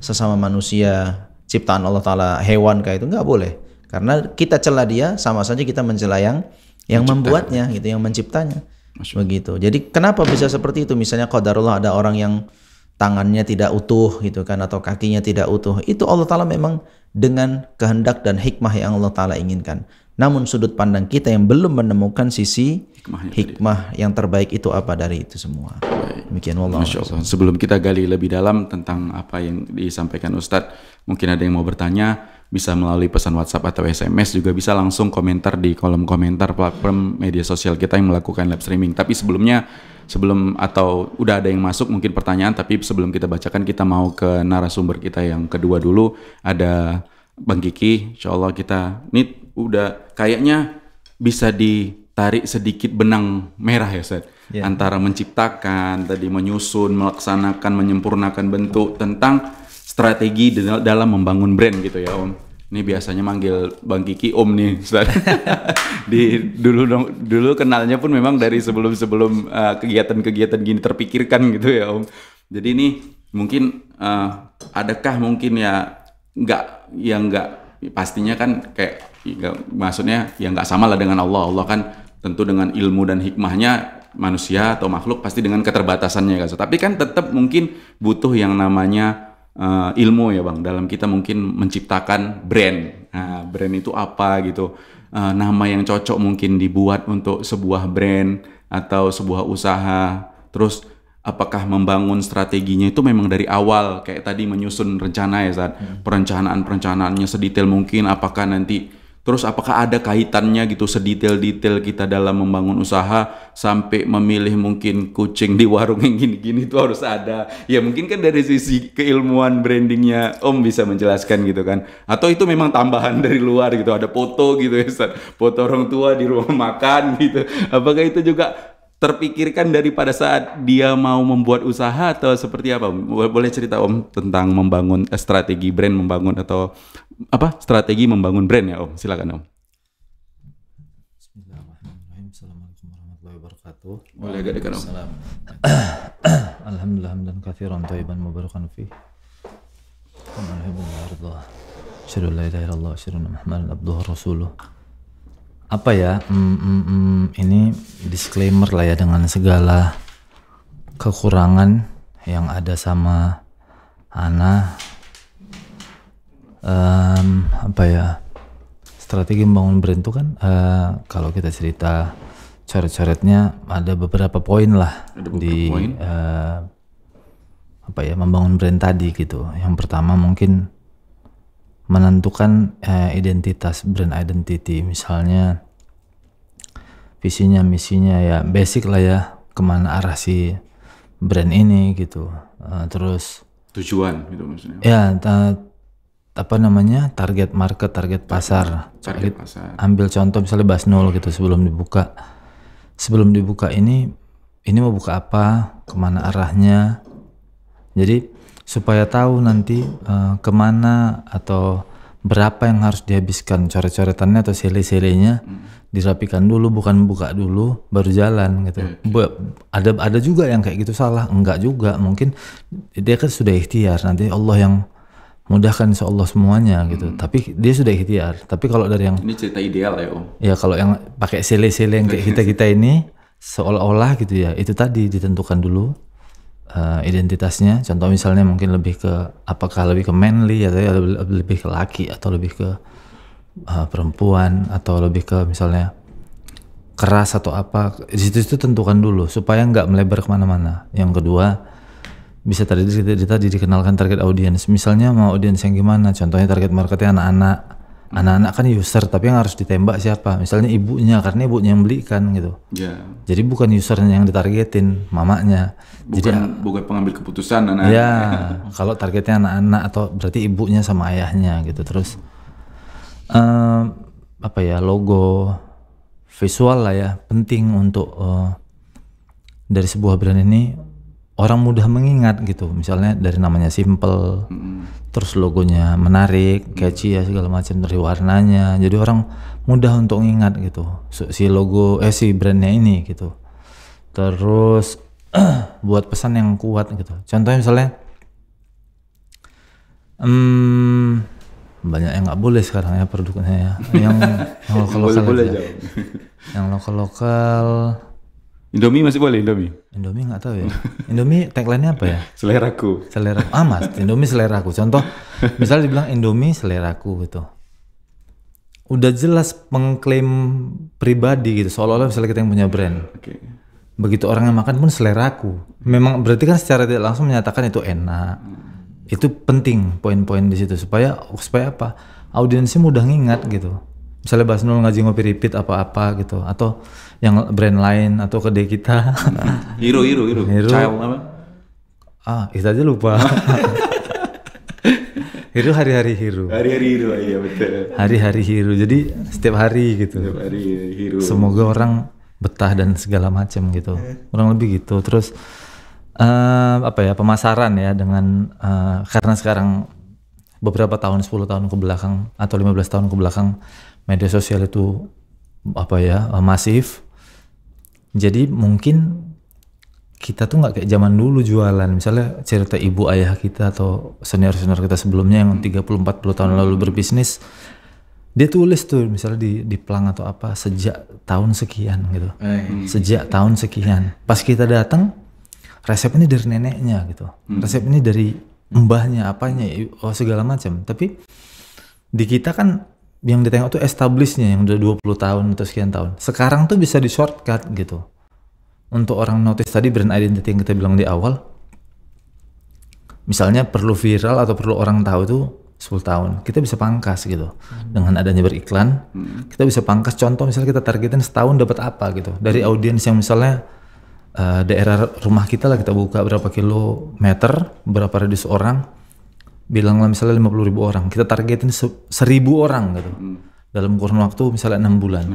sesama manusia ciptaan Allah Ta'ala, hewan kayak itu nggak boleh, karena kita cela dia sama saja kita mencela yang membuatnya gitu, yang menciptanya. Begitu. Jadi kenapa bisa seperti itu? Misalnya qadarullah ada orang yang tangannya tidak utuh gitu kan, atau kakinya tidak utuh, itu Allah Ta'ala memang dengan kehendak dan hikmah yang Allah Ta'ala inginkan. Namun sudut pandang kita yang belum menemukan sisi hikmah yang terbaik itu apa dari itu semua. Demikian, wallahu Masya Allah. Sebelum kita gali lebih dalam tentang apa yang disampaikan Ustadz, mungkin ada yang mau bertanya, bisa melalui pesan WhatsApp atau SMS, juga bisa langsung komentar di kolom komentar platform media sosial kita yang melakukan live streaming. Tapi udah ada yang masuk mungkin pertanyaan, tapi sebelum kita bacakan, kita mau ke narasumber kita yang kedua dulu. Ada Bang Kiki, insya Allah kita ini udah kayaknya bisa ditarik sedikit benang merah ya Ustaz. Antara menciptakan, tadi menyusun, melaksanakan, menyempurnakan bentuk, tentang strategi dalam membangun brand gitu ya Om. Ini biasanya manggil Bang Kiki Om nih Ustaz. Dulu kenalnya pun memang dari sebelum kegiatan-kegiatan gini terpikirkan gitu ya Om. Jadi ini mungkin adakah mungkin pastinya kan kayak maksudnya ya nggak sama lah dengan Allah. Allah kan tentu dengan ilmu dan hikmahnya, manusia atau makhluk pasti dengan keterbatasannya kan. Tapi kan tetap mungkin butuh yang namanya ilmu ya Bang, dalam kita mungkin menciptakan brand. Nah, brand itu apa gitu, nama yang cocok mungkin dibuat untuk sebuah brand atau sebuah usaha. Terus apakah membangun strateginya itu memang dari awal kayak tadi menyusun rencana ya saat perencanaannya sedetail mungkin, apakah ada kaitannya gitu sedetail-detail kita dalam membangun usaha sampai memilih mungkin kucing di warung yang gini-gini itu harus ada. Ya mungkin kan dari sisi keilmuan brandingnya Om bisa menjelaskan gitu kan. Atau itu memang tambahan dari luar gitu, ada foto gitu ya Ustaz, foto orang tua di rumah makan gitu. Apakah itu juga terpikirkan daripada saat dia mau membuat usaha atau seperti apa? Boleh cerita Om tentang membangun strategi brand, strategi membangun brand ya Om, silakan Om. Bismillahirrahmanirrahim. Assalamualaikum warahmatullahi wabarakatuh. Boleh agak dekat Om. Alhamdulillah hamdan katsiran thayyiban mubarakan fi. Alhamdulillah. Asyhadu an la ilaha illallah wa asyhadu anna Muhammadan abduhu wa rasuluh. Apa ya? Ini disclaimer lah ya, dengan segala kekurangan yang ada sama Ana. Strategi membangun brand itu kan kalau kita cerita coret-coretnya ada beberapa poin lah membangun brand tadi gitu. Yang pertama mungkin menentukan identitas, brand identity, misalnya visinya, misinya, ya basic lah ya, kemana arah si brand ini gitu. Terus tujuan gitu maksudnya. Ya, target market, target pasar. Ambil contoh misalnya Basnul gitu, sebelum dibuka ini mau buka apa, kemana arahnya. Jadi supaya tahu nanti kemana atau berapa yang harus dihabiskan, coret-coretannya atau sele-selenya dirapikan dulu, bukan buka dulu baru jalan gitu. Ada juga yang kayak gitu salah, enggak juga, mungkin dia kan sudah ikhtiar, nanti Allah yang mudahkan insyaallah semuanya gitu. Tapi dia sudah ikhtiar. Tapi kalau dari yang ini cerita ideal ya Om. Ya kalau yang pakai sele-sele yang kayak kita ini seolah-olah gitu ya, itu tadi ditentukan dulu identitasnya. Contoh misalnya mungkin lebih ke apakah lebih ke manly atau lebih ke laki atau lebih ke perempuan atau lebih ke misalnya keras atau apa, di situ tentukan dulu supaya nggak melebar kemana-mana. Yang kedua, bisa tadi dikenalkan target audiens. Misalnya mau audiens yang gimana? Contohnya target marketnya anak-anak. Anak-anak kan user, tapi yang harus ditembak siapa? Misalnya ibunya, karena ibunya yang belikan gitu. Jadi bukan usernya yang ditargetin, mamanya. Bukan pengambil keputusan anak. Ya, kalau targetnya anak-anak atau berarti ibunya sama ayahnya gitu. Terus logo, visual lah ya, penting untuk dari sebuah brand ini orang mudah mengingat gitu. Misalnya dari namanya simple, terus logonya menarik, catchy ya segala macam, dari warnanya. Jadi orang mudah untuk mengingat gitu si brandnya ini gitu. Terus buat pesan yang kuat gitu. Contohnya misalnya banyak yang nggak boleh sekarang ya produknya ya. Yang lokal. Indomie masih boleh Indomie nggak tahu ya. Indomie tagline-nya apa ya? Seleraku. Mas, Indomie seleraku. Contoh, misalnya dibilang Indomie seleraku gitu. Udah jelas mengklaim pribadi gitu, seolah-olah misalnya kita yang punya brand. Begitu orang yang makan pun seleraku. Memang berarti kan secara tidak langsung menyatakan itu enak. Itu penting poin-poin di situ supaya apa? Audiensnya mudah ngingat gitu. Misalnya Basnul ngaji ngopi repeat apa-apa gitu, atau yang brand lain atau kedai kita. Hero. Child apa? Itu aja lupa. Hero hari-hari hero. Hari-hari hero, iya betul. Hari-hari hero. Jadi setiap hari gitu. Setiap hari hero. Semoga orang betah dan segala macam gitu. Kurang lebih gitu. Terus pemasaran ya dengan karena sekarang beberapa tahun, 10 tahun ke belakang atau 15 tahun ke belakang media sosial itu masif. Jadi mungkin kita tuh nggak kayak zaman dulu jualan. Misalnya cerita ibu ayah kita atau senior-senior kita sebelumnya yang 30-40 tahun lalu berbisnis, dia tulis tuh misalnya di plang atau apa sejak tahun sekian gitu. Sejak tahun sekian. Pas kita datang, resep ini dari neneknya gitu. Resep ini dari mbahnya, apanya, segala macam. Tapi di kita kan yang ditengok tuh establishnya yang udah 20 tahun atau sekian tahun. Sekarang tuh bisa di shortcut gitu. Untuk orang notice tadi brand identity yang kita bilang di awal, misalnya perlu viral atau perlu orang tahu tuh 10 tahun, kita bisa pangkas gitu. Dengan adanya beriklan, kita bisa pangkas. Contoh misalnya kita targetin setahun dapat apa gitu. Dari audiens yang misalnya daerah rumah kita lah, kita buka berapa kilometer, berapa radius orang, bilanglah misalnya 50.000 orang, kita targetin 1.000 orang gitu. Dalam kurun waktu misalnya 6 bulan.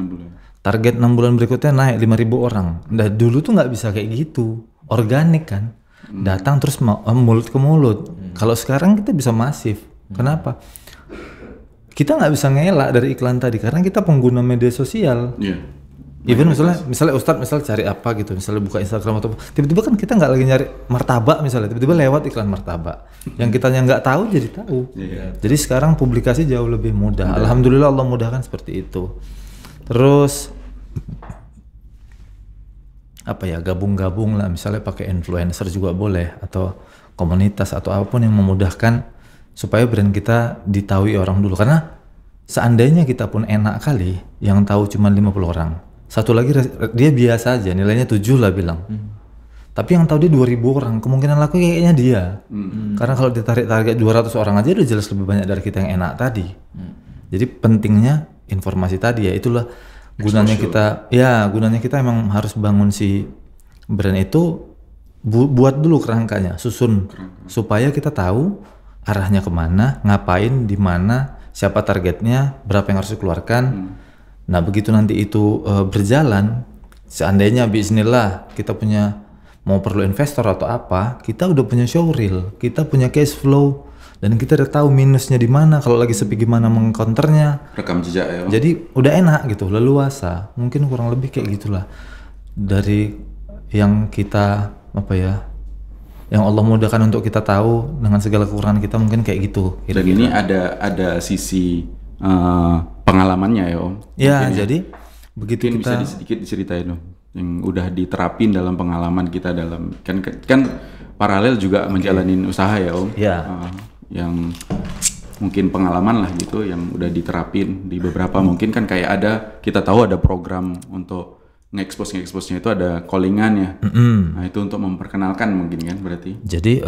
Target 6 bulan berikutnya naik 5.000 orang. Nah dulu tuh nggak bisa kayak gitu, organik kan, datang terus mulut ke mulut. Kalau sekarang kita bisa masif. Kenapa? Kita nggak bisa ngelak dari iklan tadi karena kita pengguna media sosial. Even misalnya Ustadz cari apa gitu, misalnya buka Instagram atau tiba-tiba kan kita nggak lagi nyari martabak misalnya, tiba-tiba lewat iklan martabak. Yang kita nggak tahu jadi tahu. Jadi sekarang publikasi jauh lebih mudah. Alhamdulillah Allah mudahkan seperti itu. Terus gabung-gabung lah, misalnya pakai influencer juga boleh atau komunitas atau apapun yang memudahkan supaya brand kita ditahui orang dulu. Karena seandainya kita pun enak kali yang tahu cuma 50 orang. Satu lagi dia biasa aja, nilainya 7 lah bilang. Tapi yang tahu dia 2.000 orang, kemungkinan laku kayaknya dia. Karena kalau ditarik target 200 orang aja udah jelas lebih banyak dari kita yang enak tadi. Jadi pentingnya informasi tadi ya, itulah gunanya kita emang harus bangun si brand itu, buat dulu kerangkanya, susun supaya kita tahu arahnya kemana, ngapain, di mana, siapa targetnya, berapa yang harus dikeluarkan. Nah begitu nanti itu berjalan, seandainya bismillah kita punya mau perlu investor atau apa, kita udah punya showreel, kita punya cash flow, dan kita udah tahu minusnya di mana, kalau lagi sepi gimana mengcounternya, rekam jejak ya. Jadi udah enak gitu, leluasa. Mungkin kurang lebih kayak gitulah dari yang kita yang Allah mudahkan untuk kita tahu dengan segala kekurangan kita, mungkin kayak gitu. Dan ini ada sisi pengalamannya ya Om. Ya, jadi begitu mungkin kita bisa sedikit diceritain Om yang udah diterapin dalam pengalaman kita dalam kan paralel juga menjalanin usaha ya Om. Ya. Yang mungkin pengalaman lah gitu yang udah diterapin di beberapa, mungkin kan kayak kita tahu ada program untuk nge-expose-nya itu ada callingannya. Nah itu untuk memperkenalkan mungkin kan berarti. Jadi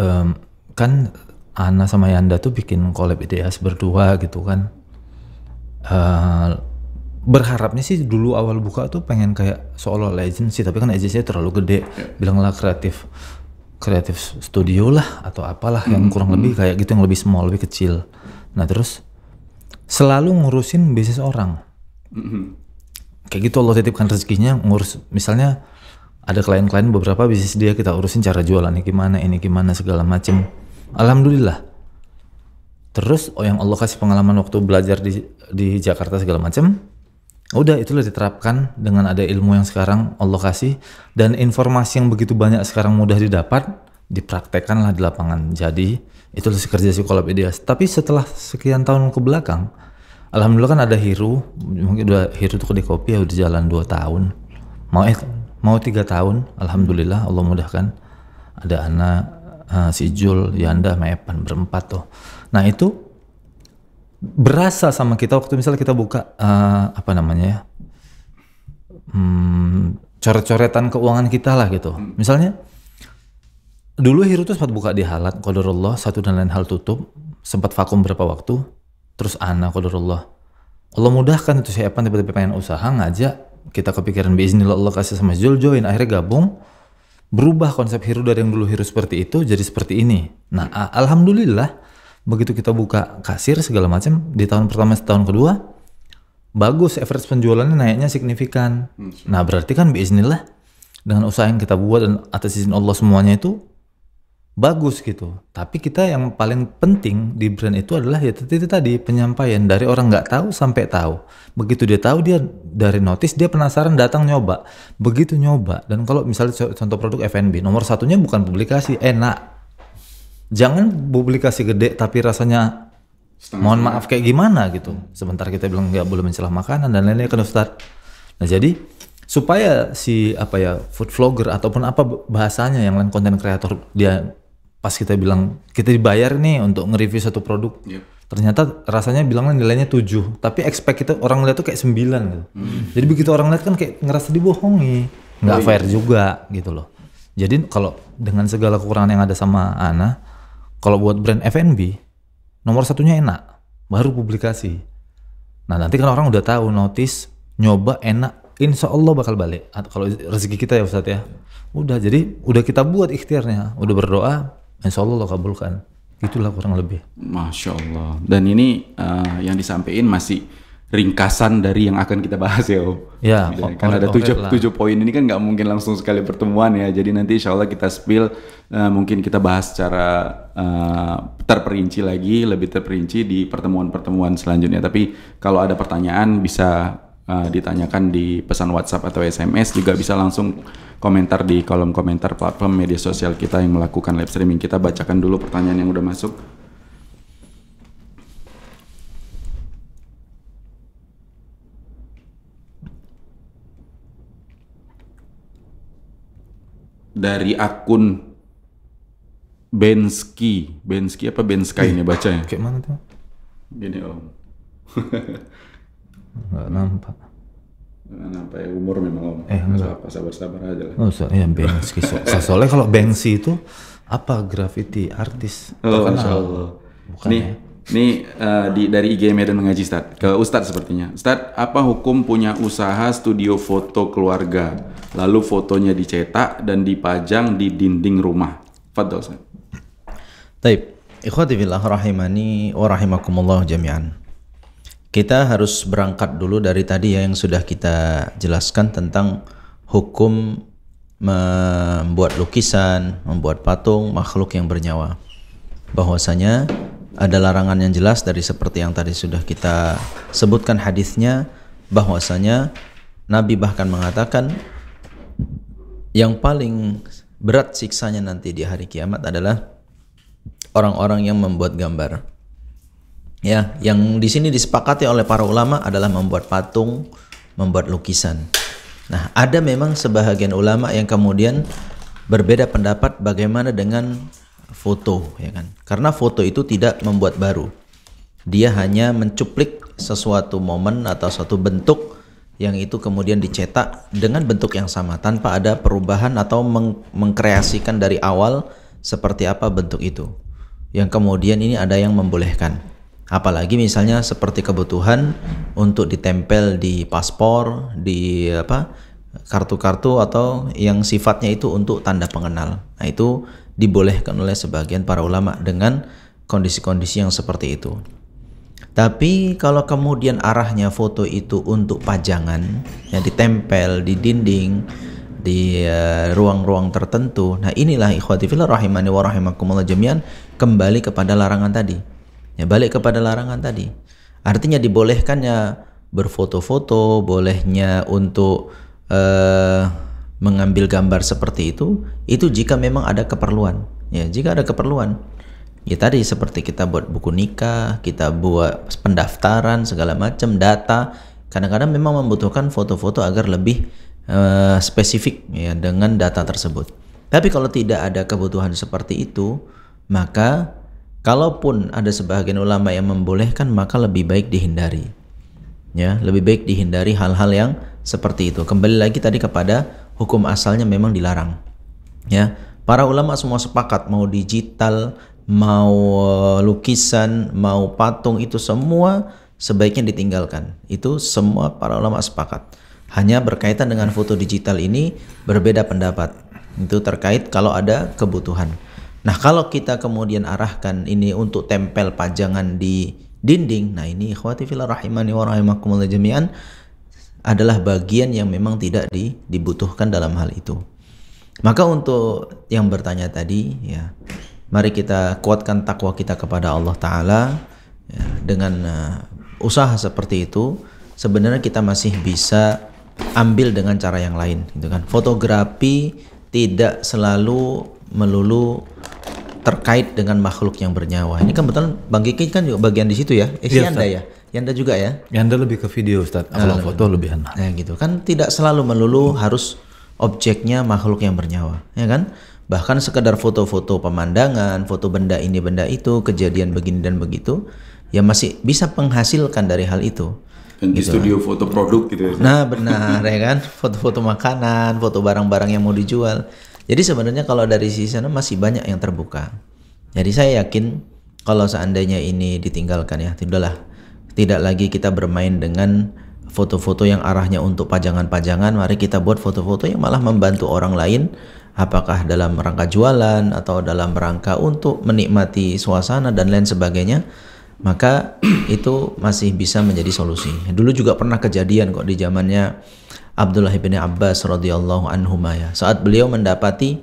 kan Ana sama Yanda tuh bikin collab IDEAS berdua gitu kan. Berharapnya sih dulu awal buka tuh pengen kayak seolah agency, tapi kan agency terlalu gede. Bilanglah kreatif studio lah atau apalah yang kurang lebih kayak gitu, yang lebih small, lebih kecil. Nah terus selalu ngurusin bisnis orang. Kayak gitu Allah titipkan rezekinya ngurus, misalnya ada klien-klien beberapa bisnis dia kita urusin cara jualan ini gimana segala macem. Alhamdulillah. Terus yang Allah kasih pengalaman waktu belajar di Jakarta segala macem, udah itulah diterapkan dengan ada ilmu yang sekarang Allah kasih, dan informasi yang begitu banyak sekarang mudah didapat, dipraktekkanlah di lapangan. Jadi itulah kerja si collab IDEAS. Tapi setelah sekian tahun ke belakang, alhamdulillah kan ada Hiru, mungkin udah Hiru tuh kedai kopi ya udah jalan 2 tahun, mau 3 tahun, alhamdulillah Allah mudahkan. Ada Ana, si Jul, Yanda, Maepan, berempat tuh. Nah itu berasa sama kita waktu misalnya kita buka coret-coretan keuangan kita lah gitu. Misalnya dulu Hiru tuh sempat buka di Halat, qadarullah, satu dan lain hal tutup, sempat vakum berapa waktu. Terus Ana, qadarullah, Allah mudahkan itu saya tiba-tiba pengen usaha, ngajak, kita kepikiran biiznillah Allah kasih sama Jul, join, akhirnya gabung, berubah konsep Hiru dari yang dulu Hiru seperti itu jadi seperti ini. Nah alhamdulillah begitu kita buka kasir segala macam di tahun pertama, tahun kedua bagus, average penjualannya naiknya signifikan. Nah berarti kan biiznillah dengan usaha yang kita buat dan atas izin Allah semuanya itu bagus gitu. Tapi kita yang paling penting di brand itu adalah ya itu tadi penyampaian dari orang nggak tahu sampai tahu. Begitu dia tahu, dia dari notice dia penasaran datang nyoba. Begitu nyoba, dan kalau misalnya contoh produk F&B, nomor satunya bukan publikasi, enak. Jangan publikasi gede tapi rasanya mohon maaf kayak gimana gitu. Sebentar kita bilang nggak boleh mencela makanan dan lain-lain kan Ustaz. Nah jadi supaya si food vlogger ataupun apa bahasanya yang lain konten kreator, dia pas kita bilang kita dibayar nih untuk nge-review satu produk, ternyata rasanya bilangnya nilainya 7, tapi expect kita orang lihat tuh kayak 9 gitu. Jadi begitu orang lihat kan kayak ngerasa dibohongi, nggak fair juga gitu loh. Jadi kalau dengan segala kekurangan yang ada sama Ana, kalau buat brand F&B nomor satunya enak, baru publikasi. Nah nanti kan orang udah tahu, notice, nyoba, enak, insya Allah bakal balik. Kalau rezeki kita ya Ustadz ya, udah, jadi udah kita buat ikhtiarnya, udah berdoa, insya Allah Allah kabulkan. Itulah kurang lebih. Masya Allah. Dan ini yang disampaikan masih ringkasan dari yang akan kita bahas ya Om. Ya. Karena ada 7 poin ini kan nggak mungkin langsung sekali pertemuan ya. Jadi nanti insya Allah kita spill, mungkin kita bahas secara terperinci lagi, lebih terperinci di pertemuan-pertemuan selanjutnya. Tapi kalau ada pertanyaan bisa ditanyakan di pesan WhatsApp atau SMS, juga bisa langsung komentar di kolom komentar platform media sosial kita yang melakukan live streaming. Kita bacakan dulu pertanyaan yang udah masuk. Dari akun Bensky apa Bensky ini bacanya? Kayak mana tuh? Gini Om. Nggak nampak. Nggak nampak ya, umur memang Om. Enggak. Sabar aja lah. Oh, ya Bensky. Soalnya kalau Banksy itu apa, graffiti artis. Oh, Masya Allah. Bukan Ini dari IG Medan Mengaji Ustadz. Ke Ustadz sepertinya. Ustadz, apa hukum punya usaha studio foto keluarga, lalu fotonya dicetak dan dipajang di dinding rumah? Fadhol Ustadz. Taib. Ikhwati fillah rahimani wa rahimakumullah jami'an. Kita harus berangkat dulu dari tadi ya yang sudah kita jelaskan tentang hukum membuat lukisan, membuat patung makhluk yang bernyawa. Bahwasanya ada larangan yang jelas dari seperti yang tadi sudah kita sebutkan hadisnya, bahwasanya Nabi bahkan mengatakan yang paling berat siksanya nanti di hari kiamat adalah orang-orang yang membuat gambar. Ya, yang di sini disepakati oleh para ulama adalah membuat patung, membuat lukisan. Nah, ada memang sebahagian ulama yang kemudian berbeda pendapat bagaimana dengan foto, ya kan? Karena foto itu tidak membuat baru. Dia hanya mencuplik sesuatu momen atau suatu bentuk yang itu kemudian dicetak dengan bentuk yang sama tanpa ada perubahan atau mengkreasikan dari awal seperti apa bentuk itu. Yang kemudian ini ada yang membolehkan. Apalagi misalnya seperti kebutuhan untuk ditempel di paspor, di kartu-kartu atau yang sifatnya itu untuk tanda pengenal. Nah, itu dibolehkan oleh sebagian para ulama dengan kondisi-kondisi yang seperti itu. Tapi kalau kemudian arahnya foto itu untuk pajangan yang ditempel di dinding, di ruang-ruang tertentu, nah inilah ikhwati fillah rahimani wa rahimakumullah jami'an, kembali kepada larangan tadi. Ya, balik kepada larangan tadi. Artinya dibolehkannya berfoto-foto, bolehnya untuk mengambil gambar seperti itu jika memang ada keperluan. Ya, jika ada keperluan. Ya tadi seperti kita buat buku nikah, kita buat pendaftaran segala macam, data, kadang-kadang memang membutuhkan foto-foto agar lebih spesifik ya dengan data tersebut. Tapi kalau tidak ada kebutuhan seperti itu, maka kalaupun ada sebagian ulama yang membolehkan, maka lebih baik dihindari. Ya, lebih baik dihindari hal-hal yang seperti itu. Kembali lagi tadi kepada hukum asalnya memang dilarang. Ya, para ulama semua sepakat mau digital, mau lukisan, mau patung, itu semua sebaiknya ditinggalkan. Itu semua para ulama sepakat. Hanya berkaitan dengan foto digital ini berbeda pendapat. Itu terkait kalau ada kebutuhan. Nah, kalau kita kemudian arahkan ini untuk tempel pajangan di dinding, nah ini ikhwati fillah rahimani wa rahimakumullah jami'an adalah bagian yang memang tidak dibutuhkan dalam hal itu. Maka untuk yang bertanya tadi, ya, mari kita kuatkan takwa kita kepada Allah Ta'ala ya, dengan usaha seperti itu. Sebenarnya kita masih bisa ambil dengan cara yang lain gitu kan. Fotografi tidak selalu melulu terkait dengan makhluk yang bernyawa. Ini kan betul Bang Kiki kan juga bagian di situ ya. Yanda ya. Yanda juga ya. Yanda lebih ke video Ustaz. Kalau foto lebih enak. Nah gitu kan, tidak selalu melulu harus objeknya makhluk yang bernyawa, ya kan? Bahkan sekedar foto-foto pemandangan, foto benda ini benda itu, kejadian begini dan begitu, ya masih bisa menghasilkan dari hal itu. Dan di gitu studio foto produk gitu ya. Nah benar ya kan, foto-foto makanan, foto barang-barang yang mau dijual. Jadi sebenarnya kalau dari sisi sana masih banyak yang terbuka. Jadi saya yakin kalau seandainya ini ditinggalkan ya, tidak lagi kita bermain dengan foto-foto yang arahnya untuk pajangan-pajangan. Mari kita buat foto-foto yang malah membantu orang lain, apakah dalam rangka jualan atau dalam rangka untuk menikmati suasana dan lain sebagainya. Maka itu masih bisa menjadi solusi. Dulu juga pernah kejadian kok di zamannya Abdullah bin Abbas radhiyallahu anhuma ya. Saat beliau mendapati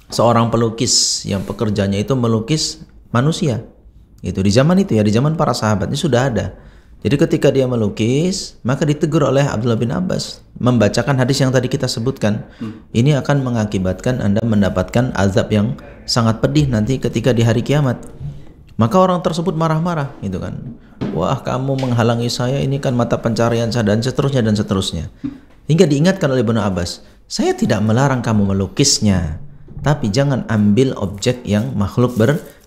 seorang pelukis yang pekerjaannya itu melukis manusia. Itu di zaman itu ya, di zaman para sahabat ini sudah ada. Jadi ketika dia melukis, maka ditegur oleh Abdullah bin Abbas membacakan hadis yang tadi kita sebutkan. Ini akan mengakibatkan Anda mendapatkan azab yang sangat pedih nanti ketika di hari kiamat. Maka orang tersebut marah-marah gitu kan. Wah, kamu menghalangi saya, ini kan mata pencarian saya, dan seterusnya dan seterusnya. Hingga diingatkan oleh Ibnu Abbas, saya tidak melarang kamu melukisnya, tapi jangan ambil objek yang makhluk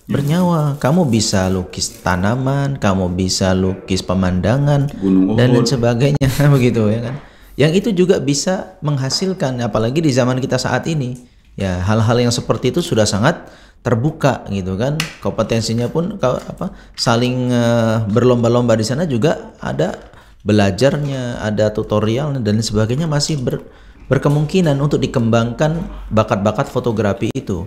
bernyawa. Kamu bisa lukis tanaman, kamu bisa lukis pemandangan dan lain sebagainya begitu ya kan. Yang itu juga bisa menghasilkan, apalagi di zaman kita saat ini. Ya, hal-hal yang seperti itu sudah sangat terbuka gitu kan. Kompetensinya pun saling berlomba-lomba di sana, juga ada belajarnya, ada tutorial dan sebagainya, masih berkemungkinan untuk dikembangkan bakat-bakat fotografi itu.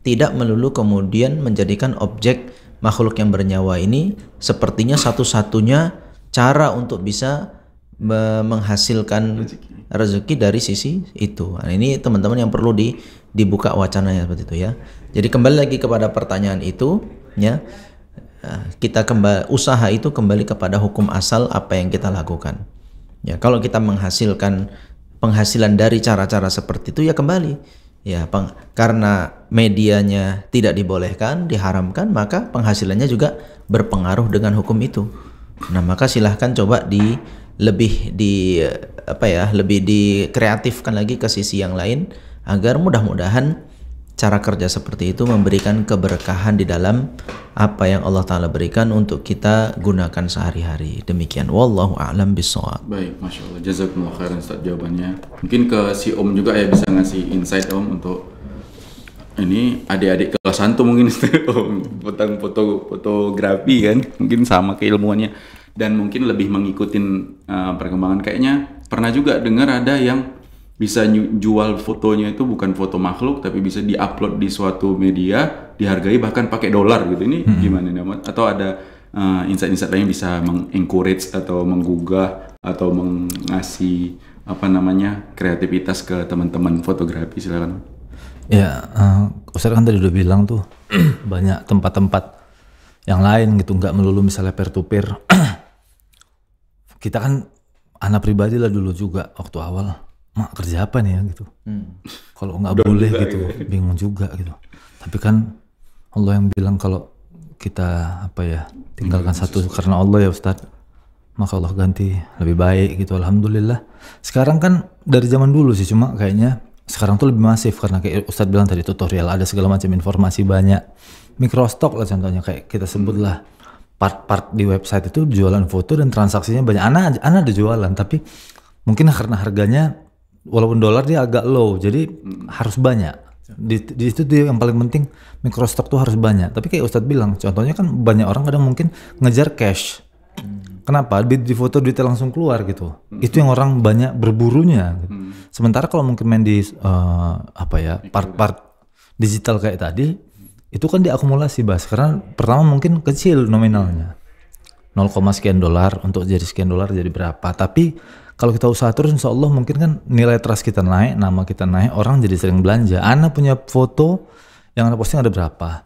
Tidak melulu kemudian menjadikan objek makhluk yang bernyawa ini sepertinya satu-satunya cara untuk bisa menghasilkan rezeki dari sisi itu. Nah, ini teman-teman yang perlu dibuka wacananya seperti itu ya. Jadi kembali lagi kepada pertanyaan itu ya. Kita usaha itu kembali kepada hukum asal apa yang kita lakukan. Ya, kalau kita menghasilkan penghasilan dari cara-cara seperti itu ya kembali ya, karena medianya tidak dibolehkan, diharamkan, maka penghasilannya juga berpengaruh dengan hukum itu. Nah, maka silahkan coba lebih dikreatifkan lagi ke sisi yang lain, agar mudah-mudahan cara kerja seperti itu memberikan keberkahan di dalam apa yang Allah Ta'ala berikan untuk kita gunakan sehari-hari. Demikian, wallahu a'lam bishawab. Baik, Masya Allah, jazakumullah khairan Ustaz jawabannya. Mungkin ke si Om juga ya bisa ngasih insight Om untuk ini adik-adik kelas 1 mungkin Om tentang fotografi kan, mungkin sama keilmuannya dan mungkin lebih mengikutin perkembangan. Kayaknya pernah juga dengar ada yang bisa jual fotonya itu bukan foto makhluk tapi bisa diupload di suatu media, dihargai bahkan pakai dolar gitu. Ini gimana nih Ahmad? Atau ada insight-insight lain bisa mengencourage atau menggugah atau mengasih kreativitas ke teman-teman fotografi? Silakan. Ya, Ustaz kan tadi udah bilang tuh banyak tempat-tempat yang lain gitu, nggak melulu misalnya peer to peer. Kita kan anak pribadi lah dulu juga waktu awal, mak kerja apa nih ya gitu. Kalau nggak boleh gitu, bingung juga gitu. Tapi kan Allah yang bilang kalau kita tinggalkan satu karena Allah ya Ustaz, maka Allah ganti lebih baik gitu. Alhamdulillah. Sekarang kan dari zaman dulu sih, cuma kayaknya sekarang tuh lebih masif karena kayak Ustaz bilang tadi tutorial, ada segala macam informasi banyak. Microstock lah contohnya, kayak kita sebut lah part-part di website itu jualan foto dan transaksinya banyak. Ana ada jualan tapi mungkin karena harganya walaupun dolar dia agak low, jadi harus banyak. Di situ dia yang paling penting, microstock tuh harus banyak. Tapi kayak Ustadz bilang, contohnya kan banyak orang kadang mungkin ngejar cash. Kenapa? Di foto duitnya langsung keluar gitu. Itu yang orang banyak berburunya. Gitu. Sementara kalau mungkin main di part-part digital kayak tadi, itu kan diakumulasi Bas. Karena pertama mungkin kecil nominalnya. 0, sekian dolar untuk jadi sekian dolar jadi berapa. Tapi kalau kita usaha terus insya Allah mungkin kan nilai trust kita naik, nama kita naik, orang jadi sering belanja. Ana punya foto yang Ana posting ada berapa?